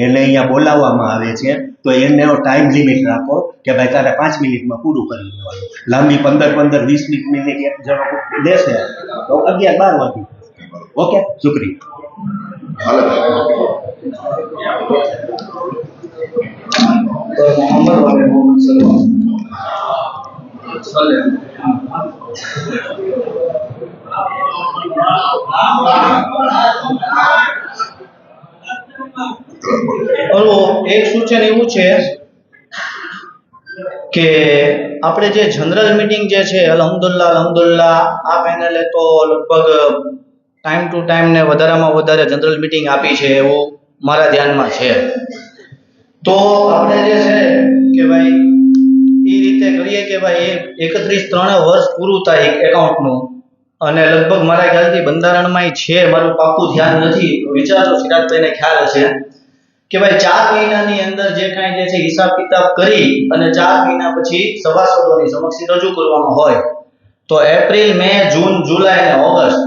એને અહીંયા બોલાવવામાં આવે છે તો એને ટાઈમ લિમિટ રાખો કે ભાઈ તારે 5 મિનિટમાં પૂરું કરી દેવાનું લાંબી 15-20 મિનિટ એક જણો લેશે તો 11-12 વાગે ઓકે શુક્રિયા હાલે એક સૂચન એવું છે કે આપણે જે જનરલ મીટિંગ જે છે અલ્હમ્દુલિલ્લાહ આ પેનલે તો લગભગ ટાઈમ ટુ ટાઈમ ને વધારેમાં વધારે જનરલ મીટિંગ આપી છે એવું મારા ધ્યાનમાં છે તો આપણે જે છે કે ભાઈ એ રીતે કરીએ કે ભાઈ 31-3 વર્ષ પૂરું થાય એકાઉન્ટનું અને લગભગ મારા ખ્યાલથી બંધારણમાં છે મારું પાક્કું ધ્યાન નથી વિચારજો સિરાજભાઈને ખ્યાલ હશે કે ભાઈ 4 મહિનાની અંદર જે કાંઈ જે છે હિસાબ કિતાબ કરી અને 4 મહિના પછી સભાસદોની સમક્ષ રજૂ કરવાનો હોય તો એપ્રિલ મે જૂન જુલાઈ અને ઓગસ્ટ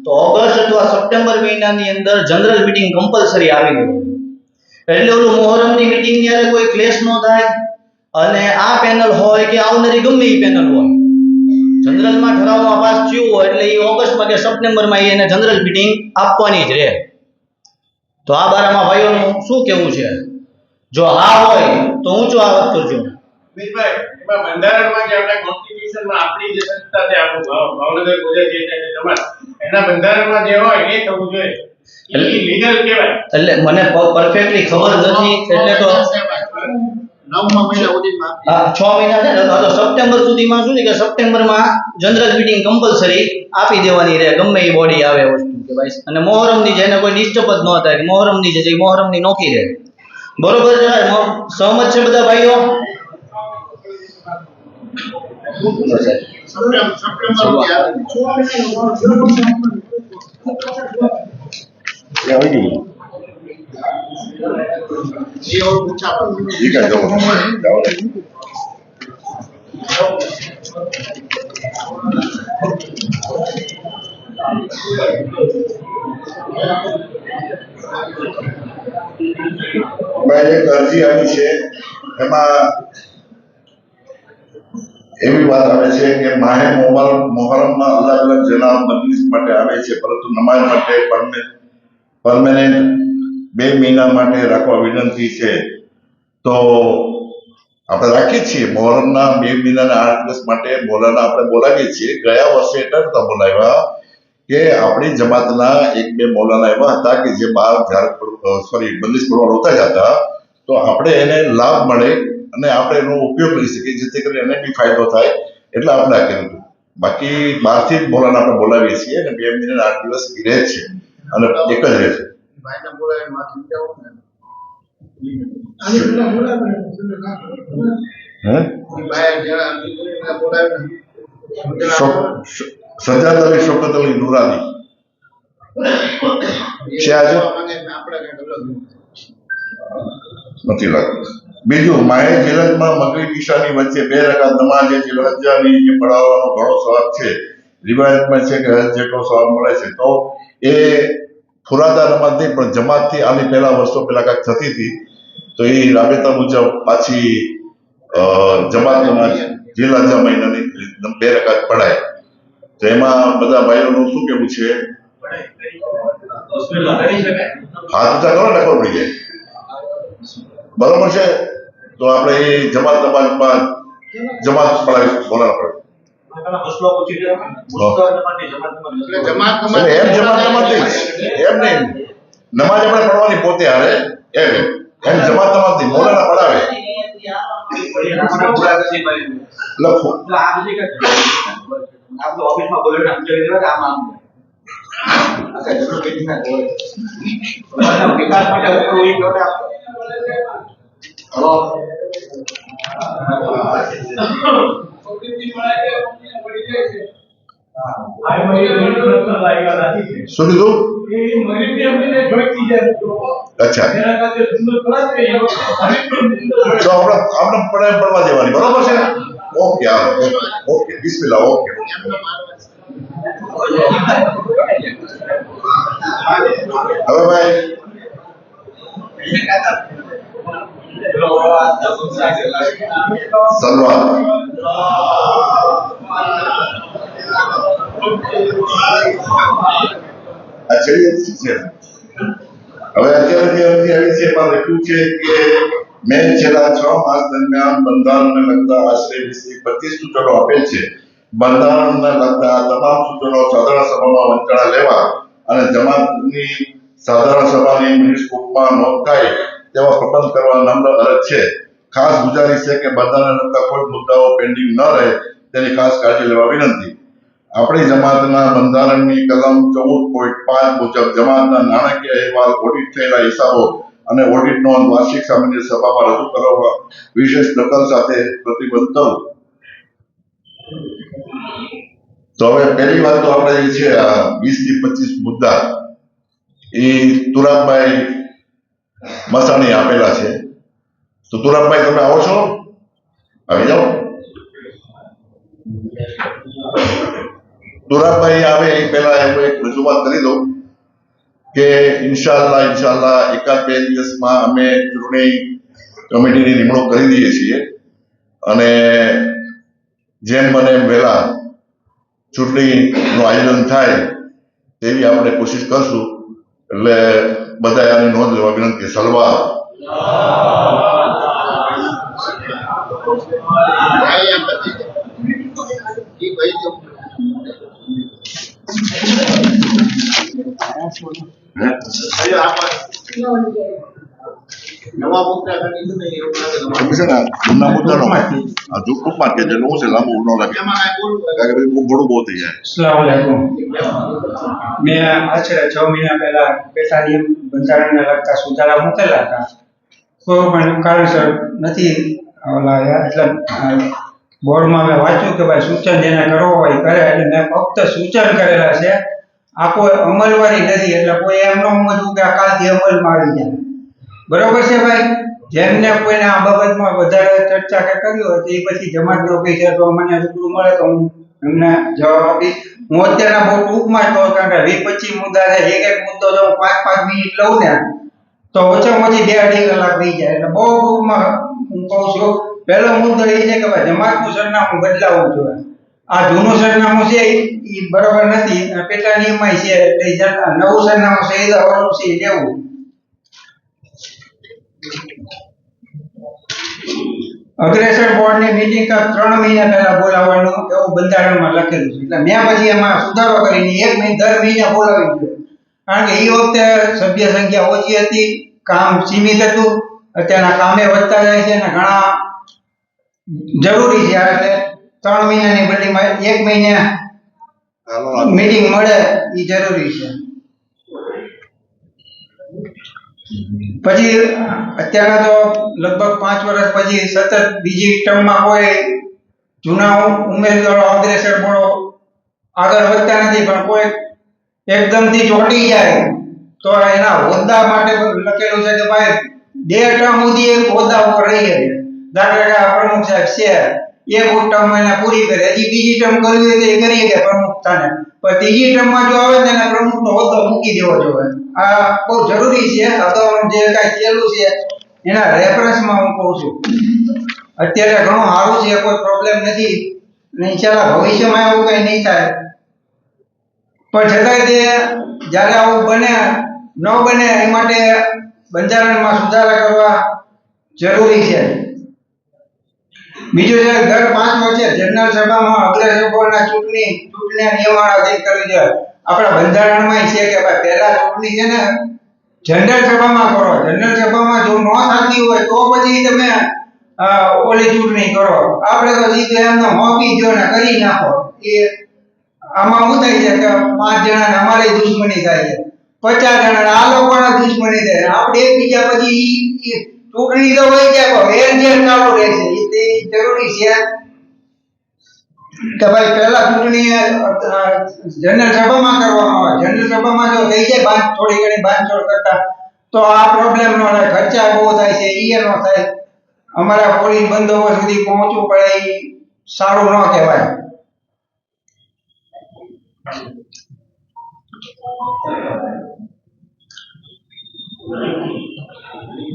તો ઓગસ્ટ અથવા સપ્ટેમ્બર મહિનાની અંદર જનરલ મીટિંગ કમ્પલસરી આવી ગયું એટલે ઓલું મોહરમની મીટિંગ ત્યારે કોઈ ક્લેશ ન થાય અને આ પેનલ હોય કે આવનારી ગમે એ પેનલ હોય જનરલમાં ઠરાવમાં પાસ થયું હોય એટલે એ ઓગસ્ટમાં કે સપ્ટેમ્બરમાં એને જનરલ મીટિંગ આપવાની જ રહે તો આ બારામાં ભાઈઓનું શું કહેવું છે જો હા હોય તો ઊંચો આવાજ કરજો મિતભાઈ એમાં બંધારણમાં જે આપણે કોન્સ્ટિટ્યુશનમાં આપણી જે સંસ્થા છે આપણું ભાવનગર ગુજરાતી સમાજ એના બંધારણમાં જે હોય એ થવું જોઈએ એ લીગલ કહેવાય એટલે મને પરફેક્ટલી ખબર નથી એટલે તો હા 6 મહિના છે ને તો સપ્ટેમ્બર સુધીમાં શું છે કે સપ્ટેમ્બરમાં જનરલ મીટિંગ કમ્પલસરી આપી દેવાની રહે ગમે એ બોડી આવે એ વસ્તુ કે ભાઈ અને મોહરમની જેને કોઈ ડિસ્ટર્બ જ ન થાય મોહરમની છે એ મોહરમની નોખી રહે બરોબર છે સહમત છે બધા ભાઈઓ ठीक है जाओ जाओ मैं एक અરજી આવી છે એમાં એવી વાત આવે છે કે માહે મોહરમમાં અલગ અલગ જનાબ મજલિસ માટે આવે છે પરંતુ નમાઝ માટે પરમેનન્ટ 2 મહિના માટે રાખવા વિનંતી છે તો આપણે રાખીએ છીએ મોહરમના 2 મહિનાના 8 દિવસ માટે મોલાના આપણે બોલાવીએ છીએ ગયા વર્ષે એટલે નતા બોલાવ્યા કે આપણી જમાતના 1-2 મૌલાના એવા હતા કે જે બહાર મજલિસ પડવા નહોતા જતા તો આપણે એને લાભ મળે અને આપણે એનો ઉપયોગ કરી શકીએ જેથી કરીને એને બી ફાયદો થાય એટલે આપણે આ કર્યું હતું બાકી બહારથી જ મૌલાના આપણે બોલાવીએ છીએ અને 2 મહિનાના 8 દિવસ એ રહે છે અને એક જ રહે છે સજાદ અલી શોકત અલી નુરાની છે આજે નથી લાગતું બીજું માહે જીલતમાં મગરીબ ઈશાની વચ્ચે 2 રકાત નમાઝ જે હજ્જાની જે પઢાવવાનો ઘણો સવાબ છે રિવાયતમાં છે કે હજ જેટલો સવાબ મળે છે તો એ ફુરાદા નમાઝ નહીં પણ જમાતથી આની પહેલા વર્ષો પહેલા કાંઈક થતી હતી તો એ રાબેતા મુજબ પાછી જમાત નમાઝ જીલહજ્જા મહિનાની 2 રકાત પઢાય તો એમાં બધા ભાઈઓનું શું કેવું છે હાથ ઊંચા કરો ને ખબર પડી જાય બરોબર છે તો આપણે એ જમાત નમાઝમાં જમાત પઢાવીશું બોલાવવા પડે એમ જમાત નમાઝ નહીં એમ નહીં નમાઝ આપણે પઢવાની પોતે હારે એમ જમાત નમાઝ નહીં મોલાના પઢાવે લખો શું કીધું અચ્છા તો આપણે પડવા દેવાની બરોબર છે okay hello okay Bismillah okay હવે ભાઈ સલવાન અચ્છા એ છે હવે અત્યારે જે અરજી આવી છે એમાં લખ્યું છે કે મેં છેલ્લા 6 માસ દરમિયાન બંધારણને લગતા આશરે 20-25 સૂચનો આપેલ છે બંધારણને લગતા તમામ સૂચનો સાધારણ સભામાં વંચાણા લેવા અને જમાતની સાધારણ સભાની મિનિટ્સ બુકમાં નોંધ થાય તેવા પ્રબંધ કરવા નમ્ર અરજ છે ખાસ ગુજારિશ છે કે બંધારણને લગતા કોઈ મુદ્દાઓ પેન્ડિંગ ન રહે તેની ખાસ કાળજી લેવા વિનંતી આપણી જમાતના બંધારણની કલમ 14.5 મુજબ જમાતના નાણાકીય અહેવાલ ઓડિટ થયેલા હિસાબો અને ઓડિટ નોંધ વાર્ષિક સામાન્ય સભામાં રજૂ કરવા વિશેષ દખલ સાથે પ્રતિબંધ કરું તો હવે પહેલી વાત તો આપણે જે છે આ 20-25 મુદ્દા એ તુરાબભાઈ મસાણી આપેલા છે તો તુરાબભાઈ તમે આવો છો આવી જાઓ તુરાબભાઈ આવે એ પહેલા હું એક રજૂઆત કરી દઉં કે ઇન્શાઅલ્લાહ 1-2 દિવસમાં અમે ચૂંટણી કમિટીની નિમણૂક કરી દઈએ છીએ અને જેમ બને એમ વહેલા ચૂંટણીનું આયોજન થાય તેવી આપણે કોશિશ કરશું એટલે બધા આની નોંધ લેવા વિનંતી સલવા નવા મુદ્દા કાઢી દો ને એવું લાગે તમારે. છે ને જૂના મુદ્દાનો આ ટૂંકમાં કે જેનું હું છે લાંબુ ન લાગે એમાં કાંઈ બોલવું હોય. કારણ કે પછી ઘણું બહુ થઈ જાય. અસ્સલામુ અલૈકુમ. મેં આશરે 6 મહિના પહેલા પેટા નિયમ બંધારણને લગતા સુધારા મૂકેલા હતા. કોઈ પણ કારણસર નથી ઓલા એટલે બોર્ડમાં મેં વાંચ્યું કે ભાઈ સૂચન જેને કરવો હોય કરે, એટલે મેં ફક્ત સૂચન કરેલા છે. આ કોઈ અમલવારી નથી, એટલે કોઈ એમ ન સમજવું કે આ કાલથી અમલમાં આવી જાય. બરોબર છે ભાઈ? જેમને કોઈને આ બાબતમાં વધારે ચર્ચા કે કરવી હોય તો એ પછી જમાતનો ઓફિસ છે તો મને રૂબરૂ મળે તો હું એમને જવાબ આપીશ. હું અત્યારના બહુ ટૂંકમાં જ કહું, કારણ કે 20-25 મુદ્દા છે. એક એક મુદ્દો જો 5-5 મિનિટ લઉં ને તો ઓછામાં ઓછી 2-2.5 કલાક થઈ જાય. એટલે બહુ ટૂંકમાં હું કહું છું. પહેલો મુદ્દો એ છે કે ભાઈ જમાતનું સરનામું બદલાવવું જોઈએ. આ જૂનું સરનામું છે એ બરોબર નથી. પેટા નિયમમાં છે એટલે નવું સરનામું શહીદ હવાનું છે એ લેવું. અગ્રેસર બોર્ડની મીટિંગ 3 મહિના પહેલા બોલાવવાનું એવું બંધારણમાં લખેલું છે. એટલે મેં પછી એમાં સુધારો કરીને 1 મહિને દર મહિને બોલાવી દીધો. કારણ કે એ વખતે સભ્ય સંખ્યા ઓછી હતી, કામ સીમિત હતું. અત્યારના કામે વધતા જાય છે અને ઘણા જરૂરી છે. એટલે 3 મહિનાની બદલીમાં 1 મહિને મીટિંગ મળે એ જરૂરી છે. પછી અત્યારે તો લગભગ 5 વર્ષ પછી સતત બીજી ટર્મમાં કોઈ જૂના ઉમેદવારો અગ્રેસર બોર્ડો આગળ વધતા નથી, પણ કોઈ એકદમથી ચોંટી જાય તો એના હોદ્દા માટે લખેલું છે કે ભાઈ 2 ટર્મ સુધી એક હોદ્દા ઉપર રહી શકે. દાખલા કે પ્રમુખ સાહેબ છે, એક ટર્મ એને પૂરી કરે, હજી બીજી ટર્મ કરવી હોય તો એ કરી શકે પ્રમુખતાને, પણ ત્રીજી ટર્મમાં જો આવે ને એને પ્રમુખનો હોદ્દો મૂકી દેવો જોઈએ. આ બહુ જરૂરી છે. અગાઉ જે કાંઈ થયેલું છે એના રેફરન્સમાં હું કહું છું. અત્યારે ઘણું સારું છે, કોઈ પ્રોબ્લેમ નથી અને ઇન્શાલ્લાહ ભવિષ્યમાં એવું કંઈ નહીં થાય. પણ છતાંય તે જ્યારે આવું બને ન બને એ માટે બંધારણમાં સુધારા કરવા જરૂરી છે. બીજું છે દર 5 વર્ષે જનરલ સભામાં અગ્રેસર બોર્ડના ચૂંટણીના નિયમન કરવી જોઈએ. આપણા બંધારણમાં છે કે ભાઈ પહેલા ચૂંટણી છે ને જનરલ સભામાં કરો. જનરલ સભામાં જો ન થતી હોય તો પછી તમે ઓલી ચૂંટણી કરો. આપણે તો સીધું એમને મોકલી દો ને કરી નાખો. એ આમાં શું થાય છે કે 5 જણાને અમારી દુશ્મની થાય છે, 50 જણાને આ લોકોના દુશ્મની થાય. આપણે એકબીજા પછી ચૂંટણી તો હોય જાય પણ વેર ચાલુ રહેશે. એ જરૂરી છે કે ભાઈ પહેલા ચૂંટણી જનરલ સભામાં કરવામાં આવે. જનરલ સભામાં જો થઈ જાય થોડી ઘણી બાંધછોડ કરતા તો આ પ્રોબ્લેમ ન થાય. ખર્ચા બહુ થાય છે, એ ન થાય. અમારા પોલીસ બંદોબસ્ત સુધી પહોંચવું પડે એ સારું ન કહેવાય.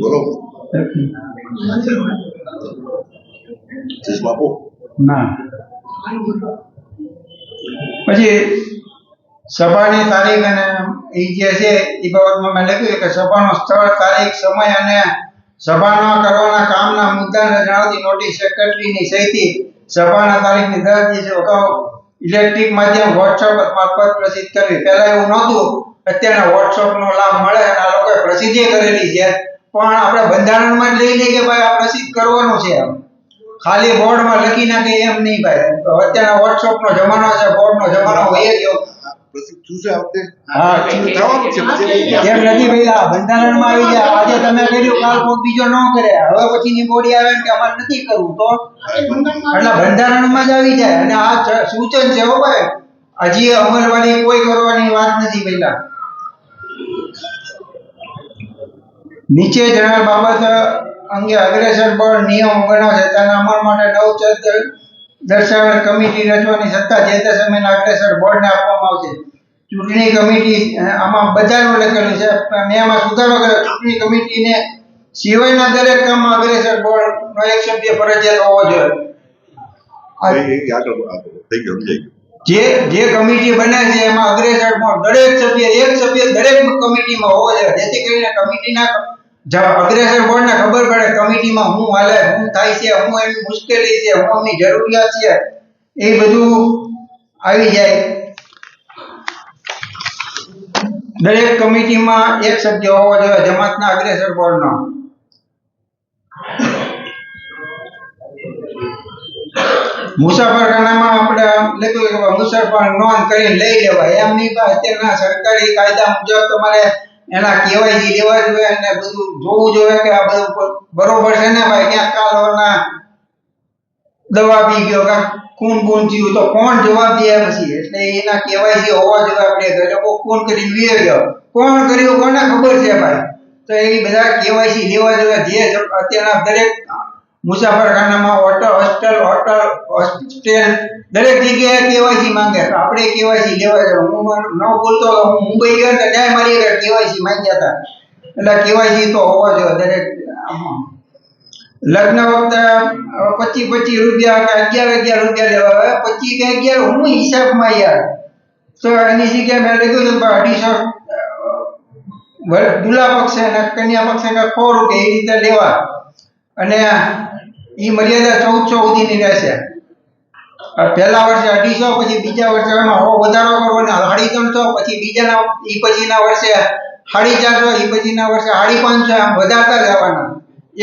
બરોબર. બાપુ ના પછી સભાની તારીખ અને એ જે છે એ બાબતમાં મેં લખ્યું કે સભાનું સ્થળ, તારીખ, સમય અને સભાના કરવાના કામના મુદ્દાને જણાવતી નોટિસ સેક્રેટરીની સહીથી સભાના તારીખની 10 દિવસ અગાઉ ઇલેક્ટ્રિક માધ્યમ વોટ્સએપ મારફત પ્રસિદ્ધ કરવી. પહેલા એવું નહોતું, અત્યારના વોટ્સએપનો લાભ મળે અને આ લોકોએ પ્રસિદ્ધિ કરેલી છે. પણ આપણે બંધારણમાં જ લઈ લઈએ કે ભાઈ આ પ્રસિદ્ધ કરવાનું છે. ખાલી બોર્ડમાં લખી નાખે એમ નહીં ભાઈ. અત્યારના વોટ્સએપનો જમાનો છે, બોર્ડનો જમાનો હોય ગયો. પ્રસિદ્ધ શું છે આ વખતે? હા, થવાનું છે પછી કેમ નથી ભાઈ? આ બંધારણમાં આવી જાય. આજે તમે કર્યું, કાલ કોઈ બીજો ન કરે. હવે પછીની બોડી આવે કે અમારે નથી કરવું તો એટલે બંધારણમાં જ આવી જાય. અને આ સૂચન છે હો ભાઈ, હજી અમલવારી કોઈ કરવાની વાત નથી. પહેલા નીચે જણાવેલ બાબત અંગે અગ્રેસર બોર્ડ નિયમ બનાવે છે. તેના અમલ માટે નવચેત દર્શાવેલ કમિટી રચવાની સત્તા જે તે સમયના અગ્રેસર બોર્ડને આપવામાં આવશે. ચૂંટણી કમિટી આમાં બધાનું લખેલું છે. મેં એમાં સુધારો કર્યો. ચૂંટણી કમિટીને સિવાયના દરેક કામમાં અગ્રેસર બોર્ડનો એક સભ્ય ફરજિયાત હોવો જોઈએ. આગળ થઈ ગયું સમજાઈ ગયું. જે કમિટી બને છે એમાં અગ્રેસર બોર્ડ દરેક સભ્ય એક સભ્ય દરેક કમિટીમાં હોવો જોઈએ, જેથી કરીને કમિટીના અગ્રેસર બોર્ડને ખબર પડે કમિટીમાં શું હાલે, શું થાય છે, શું એની મુશ્કેલી છે, શું એની જરૂરિયાત છે, એ બધું આવી જાય. દરેક કમિટીમાં એક સભ્ય હોવો જોઈએ જમાતના અગ્રેસર બોર્ડનો. મુસાફરખાનામાં આપણે લખ્યું કે મુસાફર નોંધ કરીને લઈ લેવાય એમ નહીં. અત્યારના સરકારી કાયદા મુજબ તમારે એના કેવાયસી લેવા જોઈએ અને બધું જોવું જોઈએ કે આ બધું બરોબર છે ને ભાઈ. ક્યાંક કાલના દવા પી ગયો કે ખૂન થયું તો કોણ જવાબ દે પછી? એટલે એના કેવાયસી હોવા જોઈએ. આપણે લોકો ખૂન કરીને વીએ ગયો, કોણ કર્યું કોને ખબર છે ભાઈ? તો એ બધા કેવાયસી લેવા જોઈએ. જે અત્યારના દરેક મુસાફરખાનામાં હોસ્ટેલ દરેક જગ્યાએ કેવાયસી માંગે. તો આપણે કેવાયસી લેવા જોઈએ. હું ન બોલતો, હું મુંબઈ ગયો તો ન્યાય મારી કેવાયસી માંગ્યા હતા. એટલે કેવાયસી તો હોવા જોઈએ દરેક. લગ્ન વખતે 25 રૂપિયા કે 11 રૂપિયા લેવા આવે. 25 કે 11 હું હિસાબમાં યાર. તો એની જગ્યાએ મેં લખ્યું હતું 250 દુલ્હા પક્ષે અને કન્યા પક્ષે 100 રૂપિયા એ રીતે લેવા. અને એ મર્યાદા 1400 સુધીની રહેશે. પહેલા વર્ષે 250, પછી બીજા વર્ષે એમાં વધારો કરવાનો 350, પછી બીજાના એ પછીના વર્ષે 450, એ પછીના વર્ષે 550, આમ વધારતા જવાના.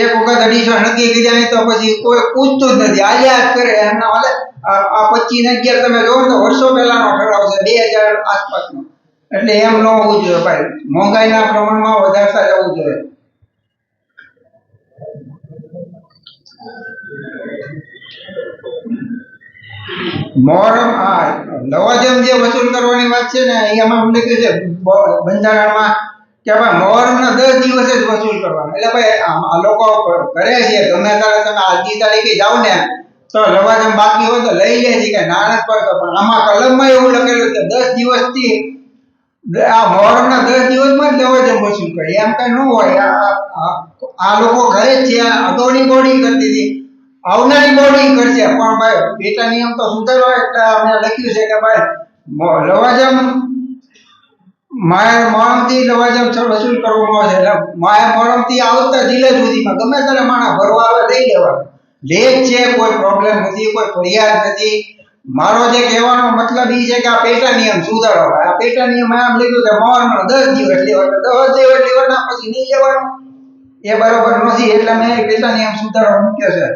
એક વખત 250 નક્કી કર્યા તો પછી કોઈ પૂછતું જ નથી, આલ્યા જ કરે. એમના હાલે આ 25 ને 11 તમે જોવો તો વર્ષો પહેલાનો ઠરાવ છે, 2000 આસપાસનો. એટલે એમ ન હોવું જોઈએ ભાઈ. મોંઘાઈના પ્રમાણમાં વધારતા જવું જોઈએ. મોહરમ લવાજમ જે વસૂલ કરવાની વાત છે ને, એમાં અમને કહ્યું છે બંધારણમાં કે ભાઈ મોહરમના 10 દિવસે જ વસૂલ કરવાનો. એટલે ભાઈ આ લોકો કરે છે ગમે ત્યારે તમે આજની તારીખે જાઓ ને તો લવાજમ બાકી હોય તો લઈ લે છે કે નાણાં પડતો. પણ આમાં કલમમાં એવું લખેલું છે 10 દિવસથી આ મોહરમના 10 દિવસમાં જ લવાજમ વસૂલ કરે. એમ કઈ ન હોય. આ લોકો કરે જ છે. અગાઉની બોડી કરતી હતી, આવનારી બોડી કરશે. પણ ભાઈ પેટા નિયમ તો સુધારવા એટલે અમે લખ્યું છે કે ભાઈ લવાજમ માયા મોહરમથી લવાજમ વસૂલ કરવામાં આવે છે. એટલે માયા મોહરમથી આવતા જિલ્લા સુધીમાં ગમે ત્યારે માણસ ભરવા આવે લઈ લેવાનું. લે જ છે, કોઈ પ્રોબ્લેમ નથી, કોઈ ફરિયાદ નથી. મારો જે કહેવાનો મતલબ એ છે કે આ પેટા નિયમ સુધારો. આ પેટા નિયમ આમ લખ્યું કે મોહરમનો 10 દિવસ લેવાનો, 10 દિવસ લેવાના પછી નહીં લેવાનું, એ બરોબર નથી. એટલે મેં પેટા નિયમ સુધારવા મૂક્યો છે.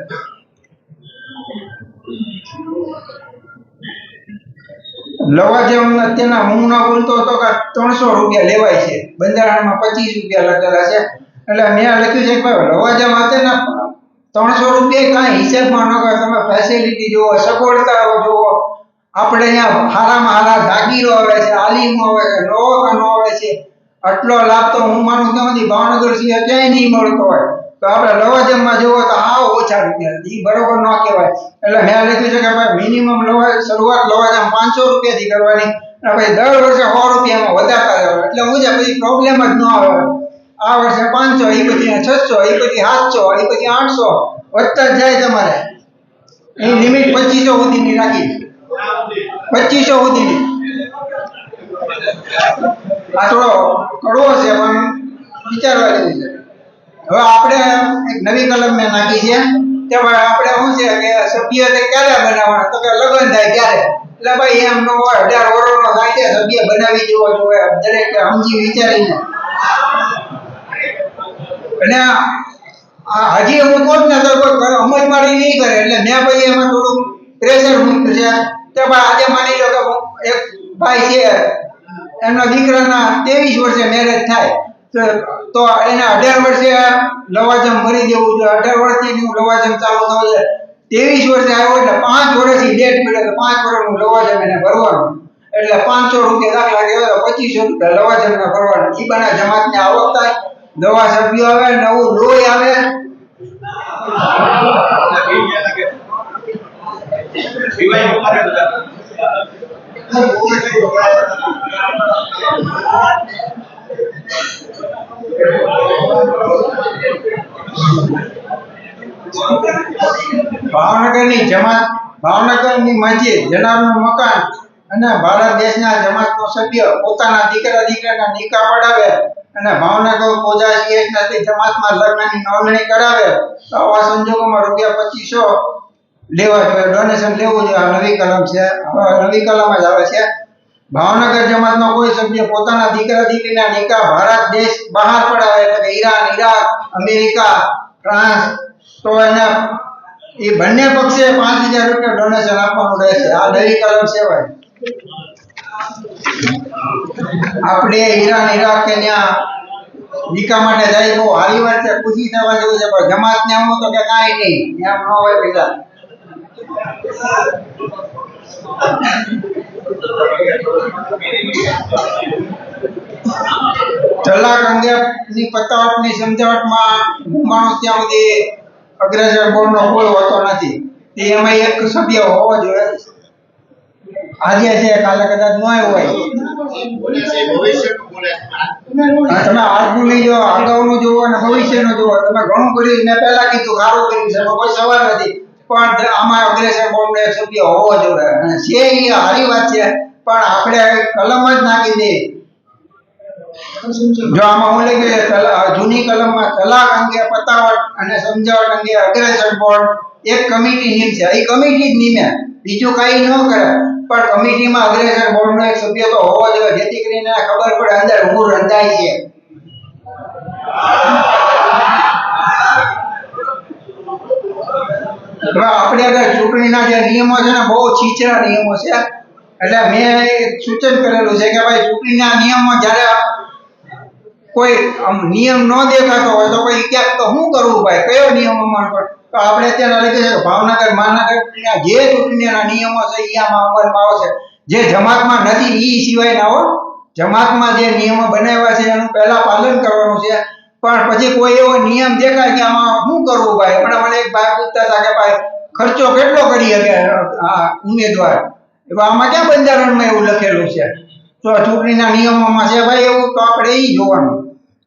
લવાજમ અત્યારના હું ના બોલતો હતો કે 300 રૂપિયા લેવાય છે. બંધારણમાં 25 રૂપિયા લખેલા છે. એટલે મેં લખ્યું છે કે લવાજમ અત્યારના 300 રૂપિયા કાંઈ હિસાબમાં ન કરે. તમે ફેસિલિટી જુઓ, સગવડતાઓ જુઓ. આપણે અહીંયા હારામાં હારા જાગીરો આવે છે, આલીમો આવે છે, દવાખાનો આવે છે. આટલો લાભ તો હું માનું ત્યાંથી ભાવનગર સિવાય ક્યાંય નહીં મળતો હોય. તો આપણે લવાજમમાં જુઓ તો આવ ઓછા રૂપિયા, એ બરોબર ન કહેવાય. એટલે મેં લખ્યું છે કે ભાઈ મિનિમમ શરૂઆત લવાજમ 500 રૂપિયાથી કરવાની અને પછી દર વર્ષે 100 રૂપિયામાં વધારતા જવાનું. એટલે હું પછી પ્રોબ્લેમ જ ન આવે. આ વર્ષે 500, એ પછી 600, એ પછી 700, એ પછી 800 વધતા જ જાય. તમારે એની લિમિટ 2500 સુધીની રાખી, 2500 સુધીની. આ થોડો કડવો છે પણ વિચારવા જેવું છે. હવે આપણે એક નવી કલમ મેં નાખી છે કે ભાઈ આપણે શું છે કે સભ્ય ક્યારે બનાવવાના, તો કે લગ્ન થાય ત્યારે. એટલે ભાઈ એમ ન હોય, 18 વર્ષનો થાય છે સભ્ય બનાવી દેવો જોઈએ દરેક સમજી વિચારીને. અને હજી હું કહું ને તો કોઈ અમલવારી નહીં કરે. એટલે મેં પછી એમાં થોડું પ્રેશર મૂક્યું છે કે ભાઈ આજે માની લો કે એક ભાઈ છે, એમના દીકરાના 23 વર્ષે મેરેજ થાય તો એને 18 વર્ષે લવાજમ ભરી દેવું જોઈએ. 18 વર્ષથી લવાજમ ચાલુ થયું છે, 23 વર્ષે આવ્યો એટલે 5 વર્ષથી લેટ પડે તો 5 વર્ષનું લવાજમ એને ભરવાનું. એટલે 500 રૂપિયા દાખલા કહેવાય તો 2500 રૂપિયા લવાજમને ભરવાનું. એ બના જમાતને આવક થાય, દવા સભ્યો આવે, નવું લોહી આવે. ભાવનગરની જમાત, ભાવનગરની મસ્જિદ, જનારનું મકાન અને ભારત દેશના જમાતનો સભ્ય પોતાના દીકરાના નિકાહ પડાવે અને ભાવનગર કોજા સીએસના જમાતમાં લગ્નની નોંધણી કરાવે તો આવા સંજોગોમાં ₹2500 લેવા જોઈએ, ડોનેશન લેવું જોઈએ. આ નવી કલમ છે. હવે નવી કલમ જ આવે છે. ભાવનગર જમાતનો કોઈ સભ્ય પોતાના દીકરીના નિકાહ ભારત દેશ બહાર પડાવે, એટલે કે ઈરાન, ઈરાક, અમેરિકા, ફ્રાન્સ, તો એને એ બંને પક્ષે 5,000 રૂપિયા ડોનેશન આપવાનું રહેશે. આ નવી કલમ સેવાય. આપણે ઈરાન ઈરાક કે ત્યાં નિકા માટે જાય બહુ સારી વાત છે, ખુશી થવા જેવું છે, પણ જમાત ને આવું તો કે કાંઈ નહીં, એમ ન હોય પૈસા. તલાક અંગેની પતાવટની સમજાવટમાં માણસ ત્યાં સુધી અગ્રેસર બોર્ડનો કોઈ હોતો નથી. તે એમાં એક સભ્ય હોવો જોઈએ. આજે છે કાલે કદાચ ન હોય. તમે આજનું નહીં જો, અગાઉનું જુઓ અને ભવિષ્યનું જુઓ. તમે ઘણું કર્યું, મેં પહેલા કીધું સારું કર્યું છે, કોઈ સવાલ નથી, પણ આમાં અગ્રેસર બોર્ડનો એક સભ્ય હોવો જોઈએ. અને છે એ સારી વાત છે, પણ આપણે કલમ જ નાખી દઈએ. જો આમાં હું લખ્યું જૂની કલમમાં તલાક અંગે પતાવટ અને સમજાવટ અંગે અગ્રેસર બોર્ડ એક કમિટી નીમશે. એ કમિટી જ નીમે, બીજું કઈ ન કરે, પણ કમિટીમાં અગ્રેસર બોર્ડનો એક સભ્ય તો હોવો જોઈએ, જેથી કરીને ખબર પડે અંદર હું રંધાય છે. આપણે આગળ ચૂંટણીના જે નિયમો છે ને, બહુ છીછરા નિયમો છે. એટલે મેં સૂચન કરેલું છે કે ભાઈ ચૂંટણીના નિયમો જ્યારે કોઈ નિયમ ન દેખાતો હોય તો કોઈ ક્યાંક તો શું કરવું ભાઈ, કયો નિયમ અમલ પર? તો આપણે અત્યારે લખી છે ભાવનગર મહાનગરપાલિકા જે ચૂંટણીના નિયમો છે એ આમાં અમલમાં આવશે. જે જમાતમાં નથી એ સિવાયના હો. જમાતમાં જે નિયમો બનાવ્યા છે એનું પહેલા પાલન કરવાનું છે, પણ પછી કોઈ એવો નિયમ દેખાય કે આમાં શું કરવું ભાઈ. હમણાં મને એક ભાઈ પૂછતા હતા કે ભાઈ ખર્ચો કેટલો કરી શકે આ ઉમેદવાર, આમાં ક્યાં બંધારણમાં એવું લખેલું છે? તો ચૂંટણીના નિયમોમાં છે ભાઈ એવું, તો આપણે એ જોવાનું.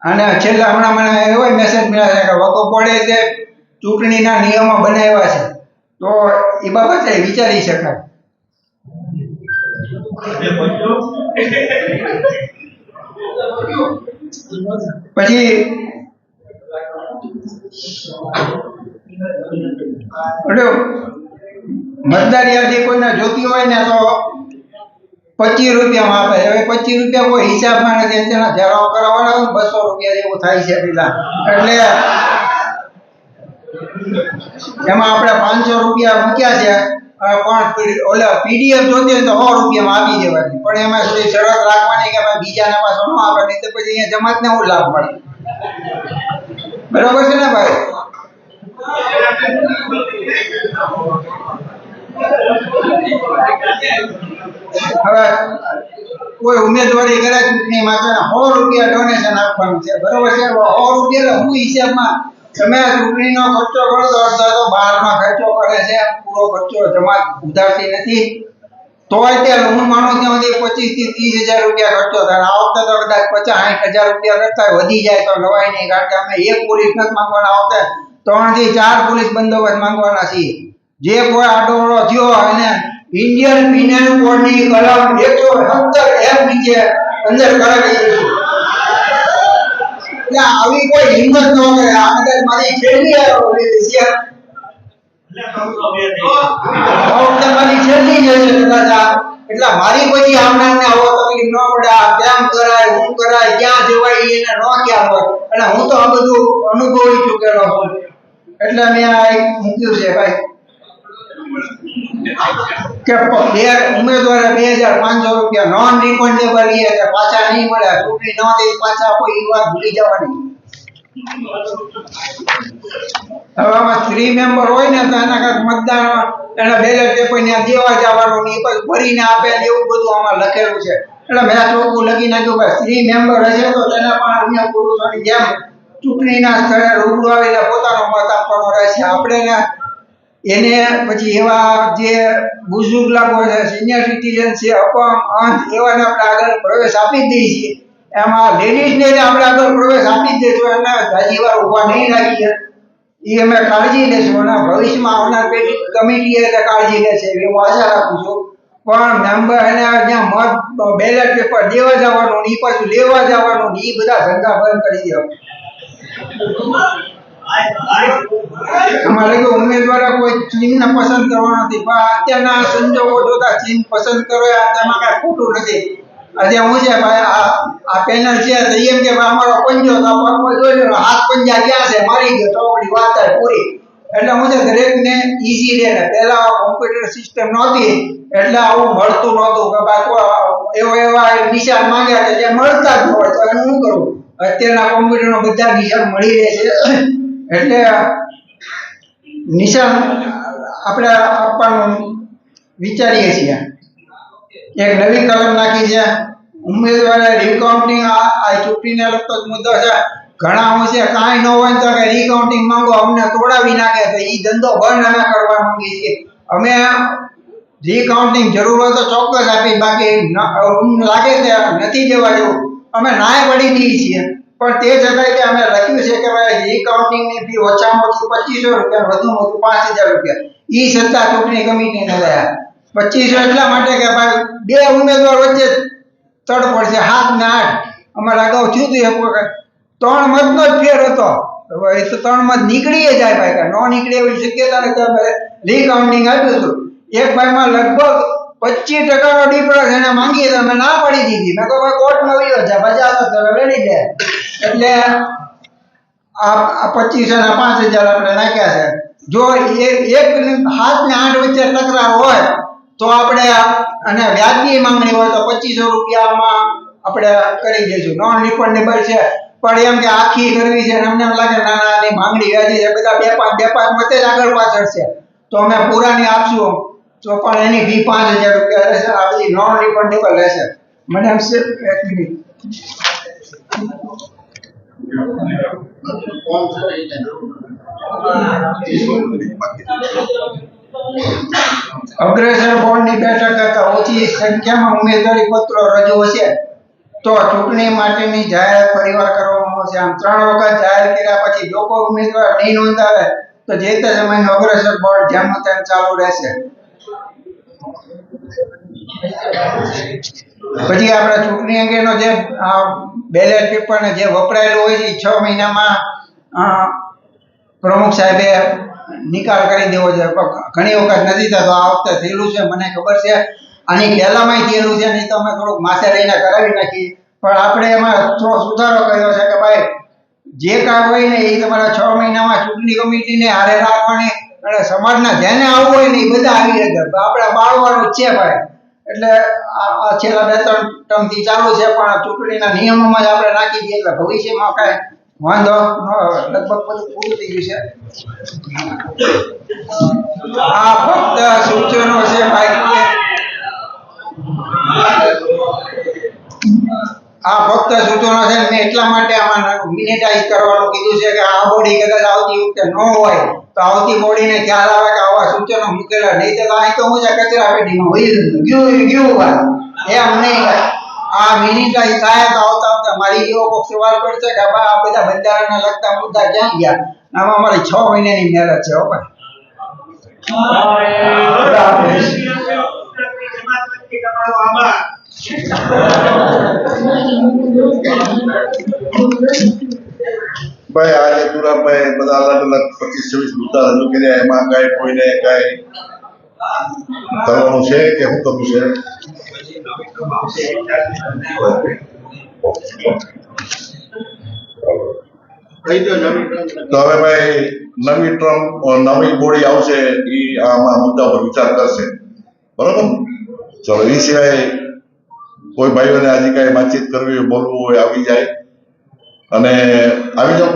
અને છેલ્લા હમણાં મને એવો મેસેજ મળ્યા છે કે વકફ બોર્ડે જે ચૂંટણીના નિયમો બનાવ્યા છે, તો એ બાબતે વિચારી શકાય. પછી મતદાર યાદી કોઈને જોતી હોય ને તો 25 રૂપિયામાં આપે. હવે 25 રૂપિયા કોઈ હિસાબમાં નથી, તેના ઝેરો કરાવવાના 200 રૂપિયા જેવું થાય છે પેલા. એટલે એમાં આપણે 500 રૂપિયા મૂક્યા છે, પણ ઓલા પીડીએફ જોતી હોય તો 100 રૂપિયામાં આપી દેવાની. પણ એમાં થોડી શરત રાખવાની કે ભાઈ બીજાને પાછો ન આપે, નહીં તો પછી અહીંયા જમાતને હું લાભ મળે. બરોબર છે ને ભાઈ? હવે કોઈ ઉમેદવારી કરે ચૂંટણીમાં તો 100 રૂપિયા ડોનેશન આપવાનું છે. બરોબર છે? 100 રૂપિયા હું હિસાબમાં તમે ચૂંટણીનો ખર્ચો કરો તો અડધો તો બહારમાં ખર્ચો કરે છે, પૂરો ખર્ચો જમાત ઉધારતી નથી. તો અત્યારે હું માનું ત્યાં સુધી 25 થી 30,000 રૂપિયા ખર્ચો થાય. આ વખતે તો કદાચ 50-60,000 રૂપિયા કરતા વધી જાય તો નવાય નહીં, કારણ કે અમે એક પોલીસ નથી માંગવાના, આ વખતે 3 થી 4 પોલીસ બંદોબસ્ત માંગવાના છીએ. જે કોઈ આડોવડો થયો અને ઇન્ડિયન પિનલ કોડની કલમ 170 નીચે અંદર કરાવી દઈશું. એટલે આવી કોઈ હિંમત ન કરે. આ કદાચ મારી છેલ્લી છે, મારી છેલ્લી છે કદાચ. એટલે મારી પછી આવનારને આવો તકલીફ ન પડે. આ કેમ કરાય, શું કરાય, ક્યાં જવાય એને ન ક્યાં હોય. અને હું તો આ બધું અનુભવી ચૂકેલો છું, એટલે મેં આ એક મૂક્યું છે ભાઈ કે ઉમેદવારે 2,500 રૂપિયા નોન રિફંડેબલ છે, પાછા નહીં મળે. ચૂંટણી ન થઈ પાછા કોઈ એ વાત ભૂલી જવાની. હવે આમાં 3 મેમ્બર હોય ને તો એના કાંઈક મતદાન એના બેલેટ પેપર ત્યાં દેવા જવાનું ને પછી ભરીને આપે એવું બધું આમાં લખેલું છે. એટલે મેં ચોખ્ખું લખી નાખ્યું ભાઈ 3 મેમ્બર હશે તો તેને પણ અન્ય પુરુષોની જેમ ચૂંટણીના સ્થળે રૂબરૂ આવીને પોતાનો મત આપવાનો રહેશે. આપણે એને પછી એવા જે બુઝુર્ગ લાગો છે, સિનિયર સિટીઝન છે, અપંગ, અંધ એવાને આપણે આગળ પ્રવેશ આપી જ દઈએ છીએ. એમાં લેડીઝને આપણે આગળ પ્રવેશ આપી જ દઈશું, એને હજી વાર ઉભા નહીં રાખીએ. એ અમે કાળજી લેશું અને ભવિષ્યમાં આવનાર પેઢી કમિટી એટલે કાળજી લેશે એવી હું આશા રાખું છું. પણ મેમ્બર એને જ્યાં મત બેલેટ પેપર દેવા જવાનું ને એ પાછું લેવા જવાનું ને એ બધા ધંધા બંધ કરી દો. અમારે ઉમેદવારો કોઈ ચીનને પસંદ કરવાનો નથી, પણ અત્યારના સંજોગો જોતા ચીન પસંદ કરો તેમાં કાંઈ ખોટું નથી. આજે હું છે ભાઈ આ પેનલ છે તો એમ કે અમારો પંજો તો પગમાં જોઈ લો, હાથ પંજા ક્યાં છે મારી ગયો તો આપણી વાત થાય પૂરી. એટલે હું છે દરેકને ઈઝી રહે ને પહેલા કોમ્પ્યુટર સિસ્ટમ નહોતી એટલે આવું મળતું નહોતું કે ભાઈ એવા નિશાન માંગ્યા કે જે મળતા જ હોય તો એનું શું કરવું. અત્યારના કોમ્પ્યુટરમાં બધા નિશાન મળી રહે છે એટલે નિશાન આપણે આપવાનું વિચારીએ છીએ. એક નવી કલમ નાખી છે ઉમેદવારે રીકાઉન્ટિંગ. આ ચૂંટણીને લગતો જ મુદ્દો છે. ઘણા હું છે કાંઈ ન હોય તો કે રીકાઉન્ટિંગ માંગો અમને તોડાવી નાખે તો એ ધંધો બંધ અમે કરવા માંગીએ છીએ. અમે રીકાઉન્ટિંગ જરૂર હોય તો ચોક્કસ આપી, બાકી લાગે કે નથી દેવા જેવું અમે નાય પડી દઈએ છીએ. પણ તે છતાંય કે અમે લખ્યું છે કે ભાઈ રીકાઉન્ટિંગની ફી ઓછામાં ઓછી 2500 રૂપિયા, વધુમાં વધુ 5000 રૂપિયા. એ છતાં ચૂંટણી કમિટીને ગયા 2500 એટલા માટે કે ભાઈ બે ઉમેદવાર વચ્ચે તડ પડશે 7 ને 8. અમારે અગાઉ થયું હતું એક વખત 3 મતનો જ ફેર હતો. એ તો 3 મત નીકળી જાય ભાઈ, કે ન નીકળે એવી શક્યતા નથી. રીકાઉન્ટિંગ આપ્યું હતું એક ભાઈમાં લગભગ 25% ડિફરન્સ એને માંગી તો અમે ના પડી દીધી. મેં કહું ભાઈ કોર્ટમાં વયો છે બજાર તો લડી જાય. એટલે આ 2500 ના 5000 આપણે નાખ્યા છે. જો એક 7 ને 8 વચ્ચે તકરાર હોય તો આપણે અને વ્યાજની માંગણી હોય તો 2500 રૂપિયામાં આપણે કરી દઈશું. નોન રિફંડેબલ છે પણ એમ કે આખી કરવી છે અમને એમ લાગે ના ના ની માંગણી વ્યાજી છે, બધા બે પાંચ મતે જ આગળ પાછળ છે તો અમે પૂરાની આપશું તો પણ એની ફી 5000 રૂપિયા રહેશે. આ બધી નોન રિફંડેબલ રહેશે. મને એમ છે એક મિનિટ અગ્રેસર બોર્ડની બેઠક કરતા ઓછી સંખ્યામાં ઉમેદવારી પત્રો રજૂ હશે તો ચૂંટણી માટેની જાહેરાત ફરીવાર કરવામાં આવશે. આમ 3 વખત જાહેર કર્યા પછી જો કોઈ ઉમેદવાર નહીં નોંધાવે તો જે તે સમયનું અગ્રેસર બોર્ડ જેમનું તેમ ચાલુ રહેશે. પછી આપણે ચૂંટણી અંગેનો જે બેલેટ પેપર ને જે વપરાયેલું હોય છે 6 મહિનામાં પ્રમુખ સાહેબે નિકાલ કરી દેવો છે. ઘણી વખત નથી થતો, આ વખતે થયેલું છે મને ખબર છે. આની પહેલામાંય થયેલું છે, નહીં તો અમે થોડુંક માથે લઈને કરાવી નાખી. પણ આપણે એમાં થોડો સુધારો કર્યો છે કે ભાઈ જે કાંઈ હોય ને એ તમારા 6 મહિનામાં ચૂંટણી કમિટીને હારે રાખવાની અને સમાજના જેને આવવું હોય ને એ બધા આવી શકે. આપણે બાળવાનું જ છે ભાઈ. એટલે આ છેલ્લા 2-3 ટર્મથી ચાલુ છે પણ ચૂંટણીના નિયમોમાં જ આપણે નાખી દઈએ એટલે ભવિષ્યમાં કાંઈ વાંધો ન આવે. લગભગ બધું પૂરું થઈ ગયું છે. આ ફક્ત સૂચનો છે ભાઈ. આ ફક્ત સૂચનો છે. મેં એટલા માટે આમાં મિનિટાઈઝ કરવાનું કીધું છે કે આ બોડી કદાચ આવતી વખતે ન હોય તો આવતી બોડીને ખ્યાલ આવે કે આવા સૂચનો મૂકેલા. નહીં તો અહીં તો હું છે કચરા પેટીમાં હોય ગયું ભાઈ એમ નહીં. આ મિનિટાઈઝ થાય તો આવતા આવતા મારી જેવો કોઈક સવાલ કરશે કે આ બધા બંધારણને લગતા મુદ્દા ક્યાં ગયા. આમાં અમારી 6 મહિનાની મહેનત છે હો ભાઈ. ભાઈ આજે દુરાભાઈ બધા અલગ અલગ 25-26 મુદ્દા રજૂ કર્યા. એમાં કઈ કોઈને કઈ કરવાનું છે કે શું કરવું છે? તો હવે ભાઈ નવી બોડી આવશે એ આમાં મુદ્દા પર વિચાર કરશે. બરોબર. ચલો એ સિવાય કોઈ ભાઈઓને આજે કઈ વાતચીત કરવી હોય બોલવું હોય આવી જાય અને આવી જાઓ.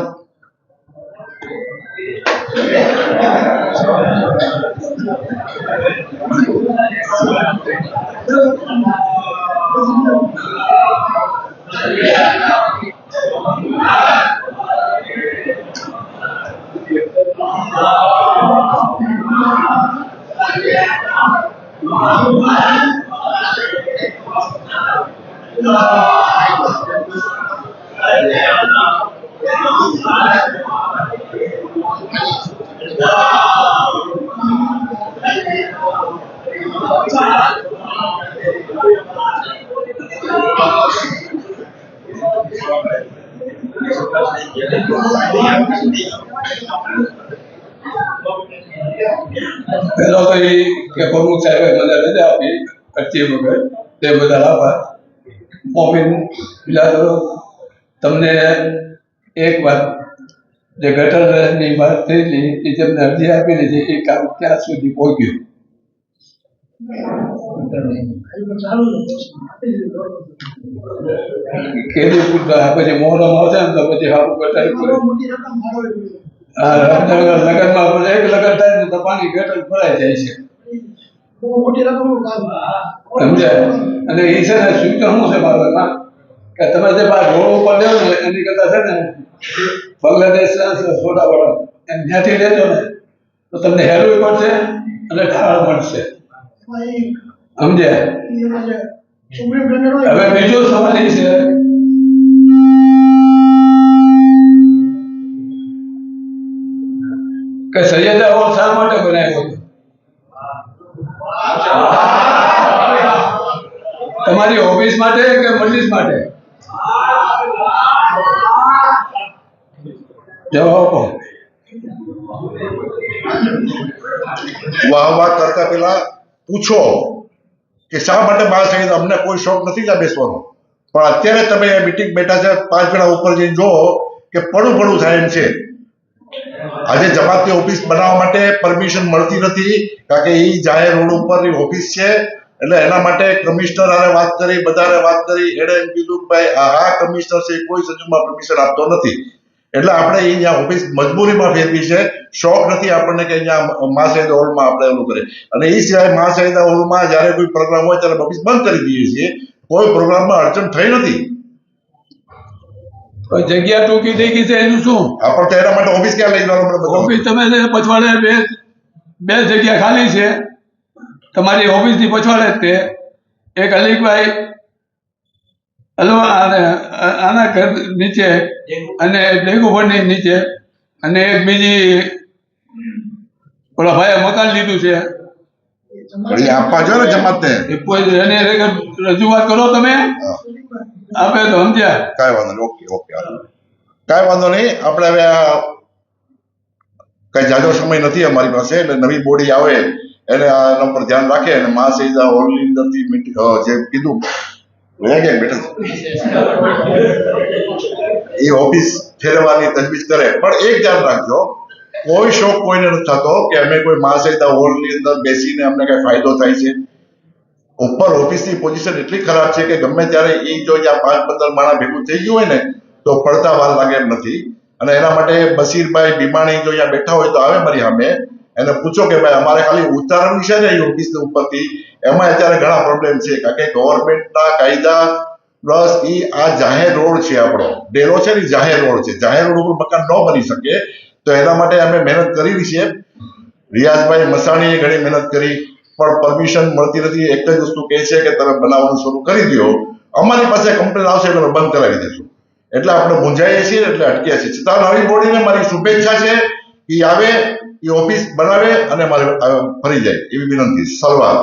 પહેલો તો એ કે પ્રમુખ સાહેબે મને રજા આપી અરજી વગર, તે બદલ આભાર. મોમીન બિલાદરો, તમને એક વાત જે ગટરની વાત થયેલી એ જેમને અરજી આપેલી છે એ કામ ક્યાં સુધી પહોંચ્યું? કેદી પૂરતા પછી મોહરમ આવશે ને તો પછી હારું ગટર લગનમાં પછી એક લગન થાય ને તો પાણી ગટર ભરાઈ જાય છે, સમજાય? અને એ છે ને સૂચન શું છે મારા કે તમે જે રોડ ઉપર લેવો ને એની કરતા છે ને બાંગ્લાદેશ સોડાવાળા એમ ત્યાંથી લેજો ને તો તમને હેરવું પડશે અને ઢાળ મળશે, સમજ્યા? હવે બીજો સવાલ એ છે કે સૈયદા હોલ શા માટે બનાવ્યો હતો? તમારી ઓફિસ માટે કે મજલિસ માટે? જવાબ આપો. વાહ કરતા પેલા પૂછો કે શા માટે બહાર થઈ? અમને કોઈ શોખ નથી ત્યાં બેસવાનો, પણ અત્યારે તમે મીટિંગ બેઠા છે 5 જણા ઉપર જઈને જો કે પડું થાય એમ છે. આજે જમાતની ઓફિસ બનાવવા માટે પરમિશન મળતી નથી, કારણ કે એ જાહેર રોડ ઉપરની ઓફિસ છે. એટલે એના માટે કમિશનર હારે વાત કરી, બધાને વાત કરી, એણે એમ કીધું કે ભાઈ આ કમિશનર છે કોઈ સંજોગમાં પરમિશન આપતો નથી. એટલે આપણે અહીંયા ઓફિસ મજબૂરીમાં ફેરવી છે, શોખ નથી આપણને કે અહીંયા મા સૈયદા હોલમાં આપણે એવું કરીએ. અને એ સિવાય મા સૈયદા હોલમાં જ્યારે કોઈ પ્રોગ્રામ હોય ત્યારે ઓફિસ બંધ કરી દઈએ છીએ, કોઈ પ્રોગ્રામમાં અડચણ થઈ નથી. જગ્યા ટૂંકી થઈ ગઈ છે એનું શું? આપણે તો એના માટે ઓફિસ ક્યાં લઈ જવાનું? ઓફિસ તમે પછવાડે બે જગ્યા ખાલી છે તમારી ઓફિસની પછવાડે જ તે એક અલીકભાઈ આના ઘર નીચે અને ડેગુભરની નીચે અને એક બીજી ઓલા ભાઈએ મકાન લીધું છે, આપવા જો ને જમાતને એને રજૂઆત કરો તમે, આપે તો સમજ્યા? કાંઈ વાંધો નહીં. ઓકે કાંઈ વાંધો નહીં. આપણે હવે કઈ જાજો સમય નથી અમારી પાસે, એટલે નવી બોડી આવે એને આના પર ધ્યાન રાખે અને મા સૈયદા હોલની અંદરથી જે કીધું એ ઓફિસ ફેરવવાની તજવીજ કરે. પણ એક ધ્યાન રાખજો, કોઈ શોખ કોઈને નથી થતો કે અમે કોઈ મા સૈયદા હોલની અંદર બેસીને અમને કઈ ફાયદો થાય છે. ઉપર ઓફિસની પોઝિશન એટલી ખરાબ છે કે ગમે ત્યારે એ જો જ્યાં 5-15 માણસ ભેગું થઈ ગયું હોય ને તો પડતા વાર લાગે એમ નથી. અને એના માટે બશીરભાઈ ભીમાણી જો અહીંયા બેઠા હોય તો આવે મારી સામે, એને પૂછો કે ભાઈ અમારે ખાલી ઉતારવાની છે ને એ ઓફિસની ઉપરથી, એમાં અત્યારે ઘણા પ્રોબ્લેમ છે. કારણ કે ગવર્મેન્ટના કાયદા પ્લસ આ જાહેર રોડ છે, આપણો ડેરો છે ને જાહેર રોડ છે, જાહેર રોડ ઉપર મકાન ન બની શકે. તો એના માટે અમે મહેનત કરેલી છે. રિયાઝભાઈ મસાણીએ ઘણી મહેનત કરી પણ પરમિશન મળતી નથી. એક જ વસ્તુ કહે છે કે તમે બનાવવાનું શરૂ કરી દો, અમારી પાસે કમ્પ્લેન આવશે એટલે બંધ કરાવી દઈશું. એટલે આપણે મૂંઝાઈએ છીએ, એટલે અટક્યા છીએ. છતાં નવી બોડીને મારી શુભેચ્છા છે, એ આવે, એ ઓફિસ બનાવે અને મારે ફરી જાય એવી વિનંતી. સલવાન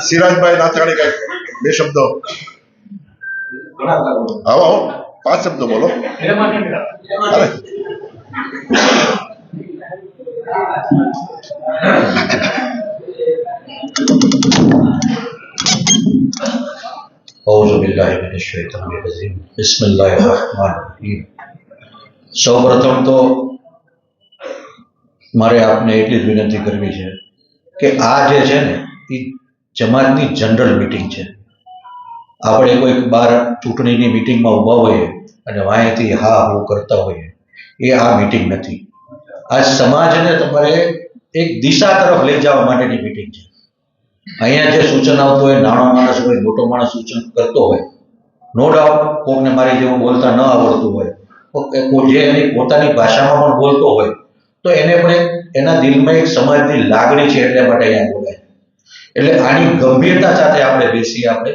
સિરાજભાઈ નાથાણી કઈ 2 શબ્દો? આવો 5 શબ્દો બોલો. औज़ु बिल्लाहि मिनश शैतानिर रजीम बिस्मिल्लाहिर रहमानिर रहीम। સૌપ્રથમ તો મારે આપને એટલી જ વિનંતી કરવી છે કે આ જે છે ને એ જમાતની જનરલ મીટિંગ છે. આપણે કોઈક બહાર ચૂંટણીની મીટિંગમાં ઊભા હોઈએ અને વાંયથી હા હું કરતા હોઈએ, એ આ મીટિંગ નથી. આ સમાજને તમારે એક દિશા તરફ લઈ જવા માટેની મીટિંગ છે. અહીંયા જે સૂચન આવતું હોય, નાનો માણસ હોય, મોટો માણસ સૂચન કરતો હોય, નો ડાઉટ કોકને મારી જેવું બોલતા ન આવડતું હોય, જે એની પોતાની ભાષામાં પણ બોલતો હોય તો એને પણ એના દિલમાં એક સમાજની લાગણી છે એટલા માટે અહીંયા બોલાય. એટલે આની ગંભીરતા સાથે આપણે બેસીએ. આપણે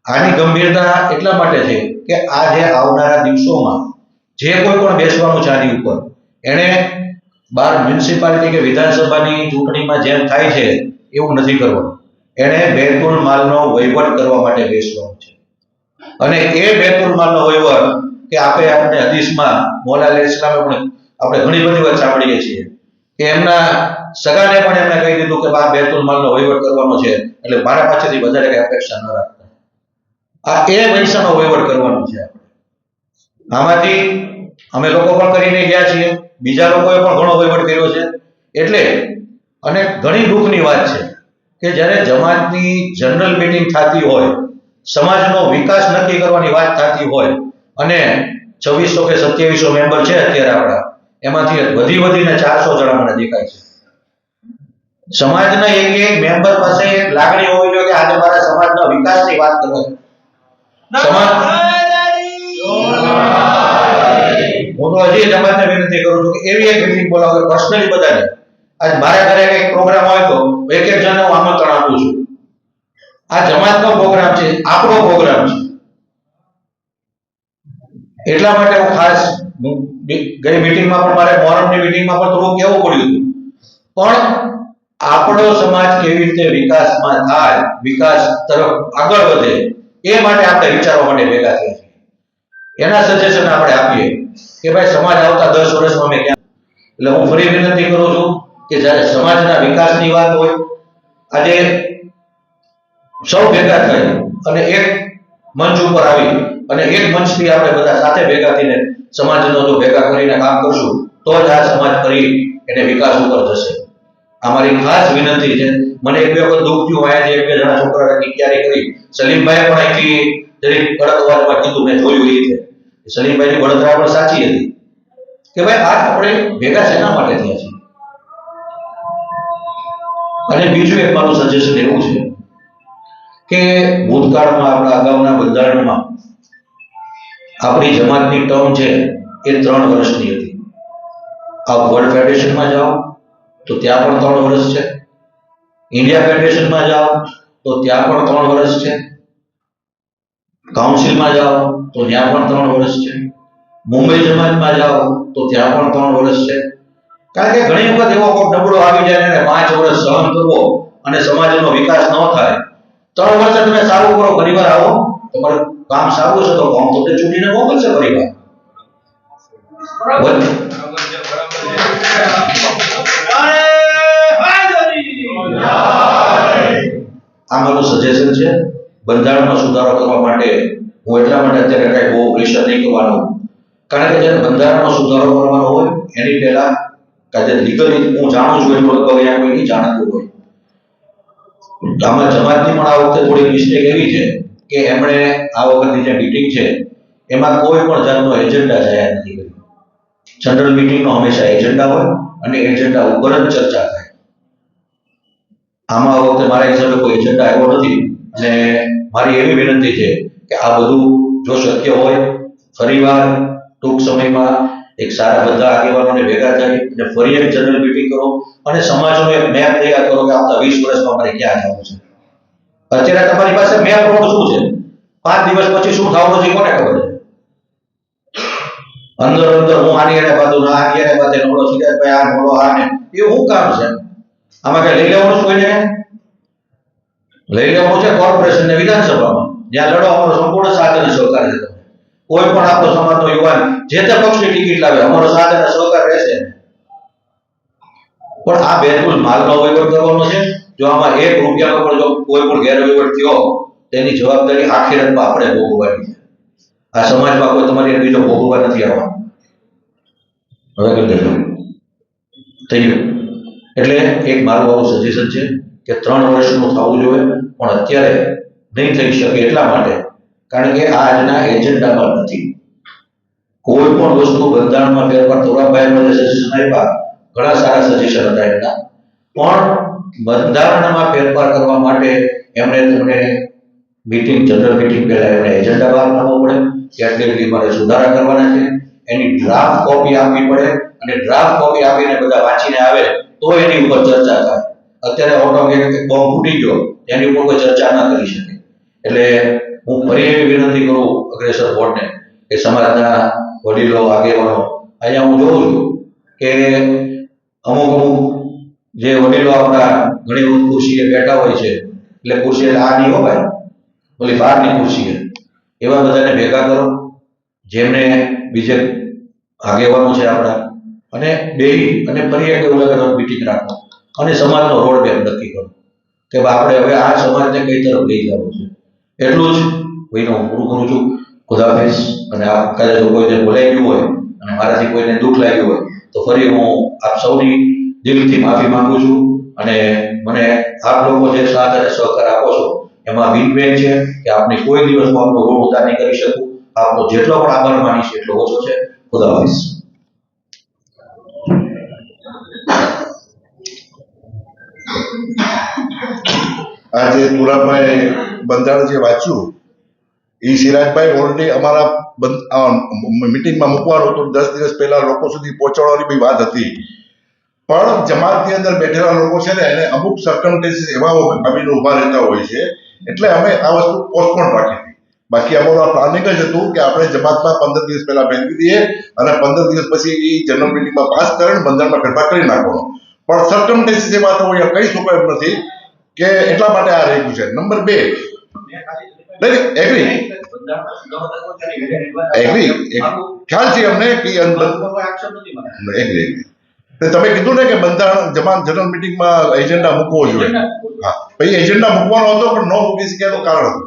આની ગંભીરતા એટલા માટે છે કે આ જે આવનારા દિવસોમાં જે કોઈ પણ બેસવાનું છે આની ઉપર, એને બહાર મ્યુનિસિપાલિટી કે વિધાનસભાની ચૂંટણીમાં જેમ થાય છે એવું નથી કરવાનું. એને બેતુલ માલનો વહીવટ કરવા માટે બેસવાનું છે. અને એ બેતુલ માલનો વહીવટ કે આપણે હદીસમાં મૌલા અલૈહિસ સલામે પણ આપણે ઘણી બધી વાત સાંભળીએ છીએ કે એમના સગાને પણ એમને કહી દીધું કે આ બેતુલ માલનો વહીવટ કરવાનો છે, એટલે મારા પાસેથી વધારે કઈ અપેક્ષા ન રાખતા. આ એ પૈસાનો વહીવટ કરવાનો છે. આમાંથી અમે લોકો પણ કરીને ગયા છીએ, બીજા લોકોએ પણ ઘણો વહીવટ કર્યો છે. એટલે અને ઘણી દુઃખની વાત છે કે જ્યારે જમાતની જનરલ મીટિંગ થતી હોય, સમાજનો વિકાસ નક્કી કરવાની વાત થતી હોય અને 2600 કે 2700 મેમ્બર છે અત્યારે આપણા, એમાંથી વધીને 400 જણા મને દેખાય છે. સમાજના એક મેમ્બર પાસે એક લાગણી હોવી જોઈએ કે આજે મારા સમાજના વિકાસની વાત કરવા છે. સમાજ હું તો હજી જમાતને વિનંતી કરું છું કે એવી એક મીટિંગ બોલાવો પર્સનલી બધાને. આજ મારા ઘરે કંઈક પ્રોગ્રામ હોય તો એક જણને હું આમંત્રણ આપું છું. આ જમાતનો પ્રોગ્રામ છે, આપણો પ્રોગ્રામ છે. એટલા માટે હું ખાસ ગઈ મીટિંગમાં પણ મારે મોહરમની મીટિંગમાં પણ થોડું કહેવું પડ્યું હતું, પણ આપણો સમાજ કેવી રીતે વિકાસમાં થાય, વિકાસ તરફ આગળ વધે, એ માટે આપણે વિચારવા માટે ભેગા થયા છીએ. એના સજેશન આપણે આપીએ કે ભાઈ સમાજ આવતા 10 વર્ષમાં અમે ક્યાં. એટલે હું ફરી વિનંતી કરું છું કે જ્યારે સમાજના વિકાસની વાત હોય, આજે સૌ ભેગા થઈ અને એક મંચ ઉપર આવી અને એક મંચથી આપણે બધા સાથે ભેગા થઈને સમાજનો જો ભેગા કરીને કામ કરશું તો જ આ સમાજ ફરી એને વિકાસ ઉપર જશે. આ મારી ખાસ વિનંતી છે. મને એક બે વખત દુઃખ થયું, અહીંયા એક બે જણા છોકરાઓની તૈયારી કરી, સલીમભાઈ પણ અહીંથી દરેક કડક અવાજમાં કીધું, મેં જોયું એ રીતે સલીમભાઈની બળતરા પણ સાચી હતી કે ભાઈ આ આપણે ભેગા શેના માટે થયા છીએ. અને બીજું એક મારું સજેશન એવું છે કે ભૂતકાળમાં આપણા અગાઉના બંધારણમાં આપણી જમાતની ટર્મ છે એ 3 વર્ષની હતી. આ વર્લ્ડ ફેડરેશનમાં જાઓ તો ત્યાં પણ 3 વર્ષ છે, ઇન્ડિયા ફેડરેશનમાં જાઓ તો ત્યાં પણ 3 વર્ષ છે, કાઉન્સિલમાં જાઓ તો ત્યાં પણ 3 વર્ષ છે, મુંબઈ જમાતમાં જાઓ તો ત્યાં પણ 3 વર્ષ છે. કારણ કે ઘણી વખત એવો કોઈ નબળો આવી જાય ને 5 વર્ષ સહન કરવો અને સમાજનો વિકાસ ન થાય. 3 વર્ષ તમે સારું કરો, પરિવાર આવો, તમારું કામ સારું છે તો કોમ તો ચૂંટીને મોકલશે પરિવાર. આ મારું સજેશન છે. બંધારણમાં સુધારો કરવા માટે હું એટલા માટે અત્યારે કઈ બહુ પ્રેશર નહીં કરવાનું, કારણ કે જ્યારે બંધારણમાં સુધારો કરવાનો હોય એની પહેલા કાજે લીગલી હું જાણું છું એટલું લગભગ અહીંયા કોઈ નહીં જાણતું હોય. આમાં જમાતની પણ આ વખતે થોડી મિસ્ટેક એવી છે કે એમણે આ વખતની જે મીટિંગ છે એમાં કોઈ પણ જાતનો એજન્ડા જાહેર નથી કર્યો. જનરલ મીટિંગનો હંમેશા એજન્ડા હોય અને એજન્ડા ઉપર જ ચર્ચા થાય. આમાં આ વખતે મારા હિસાબે કોઈ એજન્ડા આવ્યો નથી અને મારી એવી વિનંતી છે કે આ બધું જો શક્ય હોય ફરીવાર ટૂંક સમયમાં એક સારા બધા આગેવાનોને ભેગા થઈ અને ફરી એક જનરલ મીટિંગ કરો અને સમાજનો એક મેપ તૈયાર કરો કે આવતા 20 વર્ષમાં અમારે ક્યાં જવું છે. અત્યારે તમારી પાસે મેપ રોડ શું છે, 5 દિવસ પછી શું થવાનું છે કોને ખબર છે. અંદર હું આની એને બાજુ ના આની એને બાજુ નોડો સિદ્ધાર્થભાઈ આ નોડો આ ને એ શું કામ છે? આમાં કઈ લઈ લેવાનું કોઈને લઈ લેવાનું છે કોર્પોરેશન ને વિધાનસભામાં, જ્યાં લડો અમારો સંપૂર્ણ સાથ અને સહકાર છે. કોઈ પણ આપણો સમાજનો યુવાન જે તે પક્ષની ટિકિટ લાવે અમારો સાથ અને સહકાર રહેશે. પણ આ બેરકુલ માલનો વહીવટ કરવાનો છે. જો આમાં 1 રૂપિયાનો પણ જો કોઈ પણ ગેરવહીવટ થયો તેની જવાબદારી આખિરતમાં આપણે ભોગવવાની છે. આ સમાજમાં કોઈ તમારી બીજો ભોગવવા નથી આવવાનો. હવે કરી દેજો થઈ ગયું. એટલે એક મારું સજેશન છે કે 3 વર્ષનું થવું જોઈએ, પણ અત્યારે નહીં થઈ શકે એટલા માટે કારણ કે આ આજના એજન્ડામાં નથી. કોઈ પણ વસ્તુ બંધારણમાં ફેરફાર તોરાભાઈ સજેશન આપ્યા, ઘણા સારા સજેશન હતા એમના, પણ બંધારણમાં ફેરફાર કરવા માટે એમણે તમને મીટિંગ જનરલ મીટિંગ પહેલા એમણે એજન્ડા બહાર પાડવો પડે કે આટલી મારે સુધારા કરવાના છે, એની ડ્રાફ્ટ કોપી આપવી પડે અને ડ્રાફ્ટ કોપી આપીને બધા વાંચીને આવે તો એની ઉપર ચર્ચા થાય. અત્યારે ઓટોમેટિક બોમ્બ ફૂટી ગયો એની ઉપર કોઈ ચર્ચા ના કરી શકે. એટલે હું ફરી એવી વિનંતી કરું અગ્રેસર બોર્ડને કે સમાજના વડીલો આગેવાનો, અહીંયા હું જોઉં છું કે અમુક જે વડીલો આપણા ઘણી વખત ખુરશીએ બેઠા હોય છે, એટલે ખુરશી એટલે આ નહીં હો ભાઈ, ઓલી બહારની ખુરશીએ, એવા બધાને ભેગા કરો જેમને બીજે આગેવાનો છે આપણા, અને બેહી અને ફરી એક એવું મીટિંગ રાખો અને સમાજનો રોડ મેપ નક્કી કરો કે આપણે હવે આ સમાજને કઈ તરફ લઈ જવો છે. એટલું જ ભાઈને હું પૂરું કરું છું. ખુદા હાફિઝ. અને આ કાલે જો કોઈને ભૂલાઈ ગયું હોય અને મારાથી કોઈને દુઃખ લાગ્યું હોય તો ફરી હું આપ સૌની દિલથી માફી માંગુ છું. અને મને આપ લોકો જે સાથ અને સહકાર આપો છો એમાં વિનવેન છે કે આપની કોઈ દિવસ હું આપનો ઋણ ઉતાર નહીં કરી શકું. આપનો જેટલો પણ આભાર માનીશ એટલો ઓછો છે. ખુદા હાફિઝ. આજે તુરાભાઈ બંધારણ જે વાંચ્યું એ સિરાજભાઈ ઓલરેડી અમારા મીટિંગમાં મૂકવાનું હતું. 10 દિવસ પહેલા લોકો સુધી પહોંચાડવાની બી વાત હતી, પણ જમાતની અંદર બેઠેલા લોકો છે ને એને અમુક સર્કમસ્ટન્સીસ એવા આવીને ઉભા રહેતા હોય છે, એટલે અમે આ વસ્તુ પોસ્ટપોન રાખી હતી. બાકી અમારું પ્લાનિંગ જ હતું કે આપણે જમાતમાં 15 દિવસ પહેલા બેસી દઈએ અને 15 દિવસ પછી એ જનરલ મીટિંગમાં પાસ કરીને બંધારણમાં ફેરફાર કરી નાખવાનો. પણ સર્કમસ્ટન્સીસ એવા તો અહીંયા કહી શકો એમ નથી કે એટલા માટે આ રહ્યું છે. નંબર 2, એગ્રી ખ્યાલ છે અમને કે એગ્રી તમે કીધું ને કે બંધારણ જમાત જનરલ મીટિંગમાં એજન્ડા મૂકવો જોઈએ. હા, પછી એજન્ડા મૂકવાનો હતો પણ ન મૂકી શક્યાનું કારણ હતું.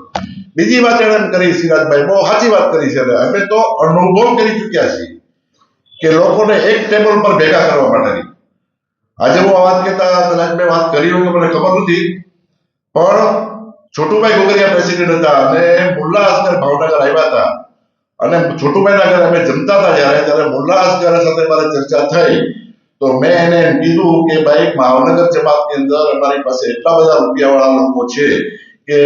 બીજી વાત એણે એમ કરી સિરાજભાઈ, બહુ સાચી વાત કરી છે. અમે તો અનુભવ કરી ચૂક્યા છીએ કે લોકોને એક ટેબલ પર ભેગા કરવા માટેની. આજે હું આ વાત કહેતા સિરાજભાઈ વાત કરી હોય કે મને ખબર નથી, પણ છોટુભાઈ ગોગરિયા પ્રેસિડેન્ટ હતા અને મુલ્લા અસગર ભાવનગર આવ્યા હતા અને છોટુભાઈના ઘરે અમે જમતા હતા ત્યારે મુલ્લા અસગર સાથે મારે ચર્ચા થઈ તો મેં એને એમ કીધું કે ભાઈ ભાવનગર જમાતની અંદર અમારી પાસે એટલા બધા રૂપિયાવાળા લોકો છે કે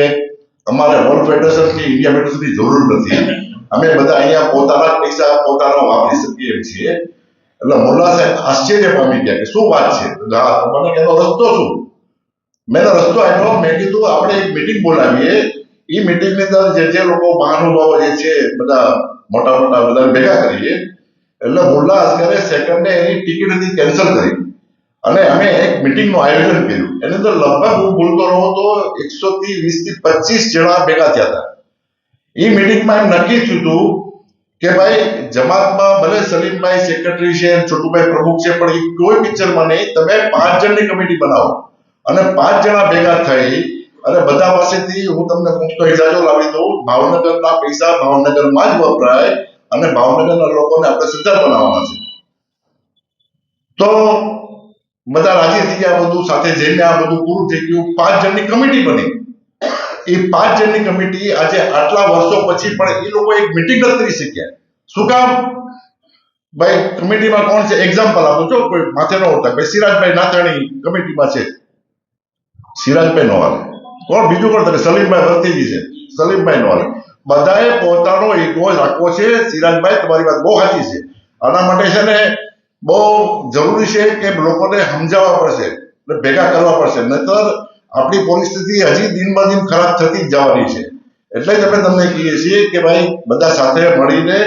અમારે વર્લ્ડ ફેડરેશન કે ઇન્ડિયા ફેડરેશનની જરૂર નથી. અમે બધા અહીંયા પોતાના પૈસા પોતાના વાપરી શકીએ એમ છીએ. એટલે મુલ્લા સાહેબ આશ્ચર્ય પામી ગયા કે શું વાત છે. મને એનો રસ્તો શું? મેં રસ્તો આપ્યો. મેં કીધું આપણે એક મીટિંગ બોલાવીએ. એ મીટિંગની અંદર જે લોકો મહાનુભાવો જે છે બધા મોટા મોટા બધા ભેગા કરીએ. એટલે મુલ્લા અસગરે સેકન્ડે એની ટિકિટ હતી કેન્સલ કરી અને અમે એક મીટિંગનું આયોજન કર્યું. એની અંદર લગભગ હું બોલતો રહું તો 120 થી 25 જણા ભેગા થયા હતા. એ મીટિંગમાં એમ નક્કી થયું હતું કે ભાઈ જમાતમાં ભલે સલીમભાઈ સેક્રેટરી છે, છોટુભાઈ પ્રમુખ છે, પણ એ કોઈ પિક્ચરમાં નહીં. તમે 5 જણની કમિટી બનાવો અને 5 જણા ભેગા થઈ અને બધા પાસેથી હું તમને મુક્ત ઇજાજો લાવી દઉં. ભાવનગરના પૈસા ભાવનગરમાં જ વપરાય અને ભાવનગરના લોકોને આપણે સદ્ધર બનાવવાના છે. તો બધા રાજી થઈ ગયા. બધું સાથે જઈને આ બધું પૂરું થઈ ગયું. 5 જણની કમિટી બની. એ 5 જણની કમિટી આજે આટલા વર્ષો પછી પણ એ લોકો એક મીટિંગ નથી કરી શક્યા. શું કામ? ભાઈ કમિટીમાં કોણ છે? એક્ઝામ્પલ આપું છું, કોઈ માથે ન ઉઠતા. ભાઈ સિરાજભાઈ નાથાણી કમિટીમાં છે, સિરાજભાઈ નો હાલે. કોણ બીજું કોણ? તમે સલીમભાઈ વર્તીજી છે, સલીમભાઈ નો હાલે. બધાએ પોતાનો ઈગો રાખવો છે. સિરાજભાઈ તમારી વાત બહુ સાચી છે. આના માટે છે ને બહુ જરૂરી છે કે લોકોને સમજાવવા પડશે, ભેગા કરવા પડશે. નહીતર આપણી પરિસ્થિતિ હજી દિન બ દિન ખરાબ થતી જ જવાની છે. એટલે જ અમે તમને કહીએ છીએ કે ભાઈ બધા સાથે મળીને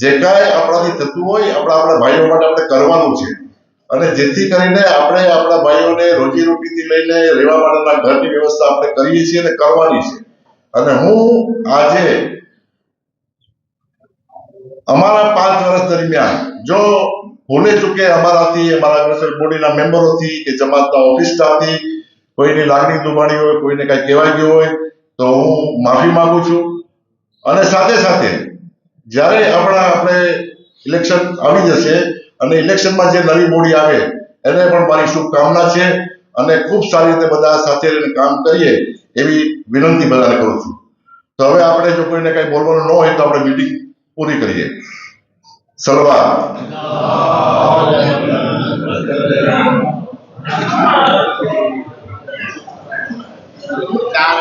જે કાંઈ આપણાથી થતું હોય આપણા ભાઈઓ માટે આપણે કરવાનું છે. અને જેથી કરીને આપણે આપણા ભાઈઓને રોજીરોટીથી લઈને રહેવા માટેના ઘરની વ્યવસ્થા આપણે કરીએ છીએ અને કરવાની છે. અને હું આજે અમારા 5 વર્ષ દરમિયાન જો ભૂલે ચૂકે અમારાથી, અમારા અગ્રસર બોડીના મેમ્બરોથી કે જમાતના ઓફિસ સ્ટાફથી કોઈની લાગણી દુભાણી હોય, કોઈને કાંઈ કહેવાય ગયું હોય તો હું માફી માંગુ છું. અને સાથે સાથે જ્યારે આપણે ઇલેક્શન આવી જશે અને ઇલેક્શનમાં જે નવી બોડી આવે એને પણ મારી શુભકામના છે અને ખૂબ સારી રીતે બધા સાથે રહીને કામ કરીએ એવી વિનંતી બધાને કરું છું. તો હવે આપણે જો કોઈને કંઈ બોલવાનું ન હોય તો આપણે મીટિંગ પૂરી કરીએ. સલવા કામ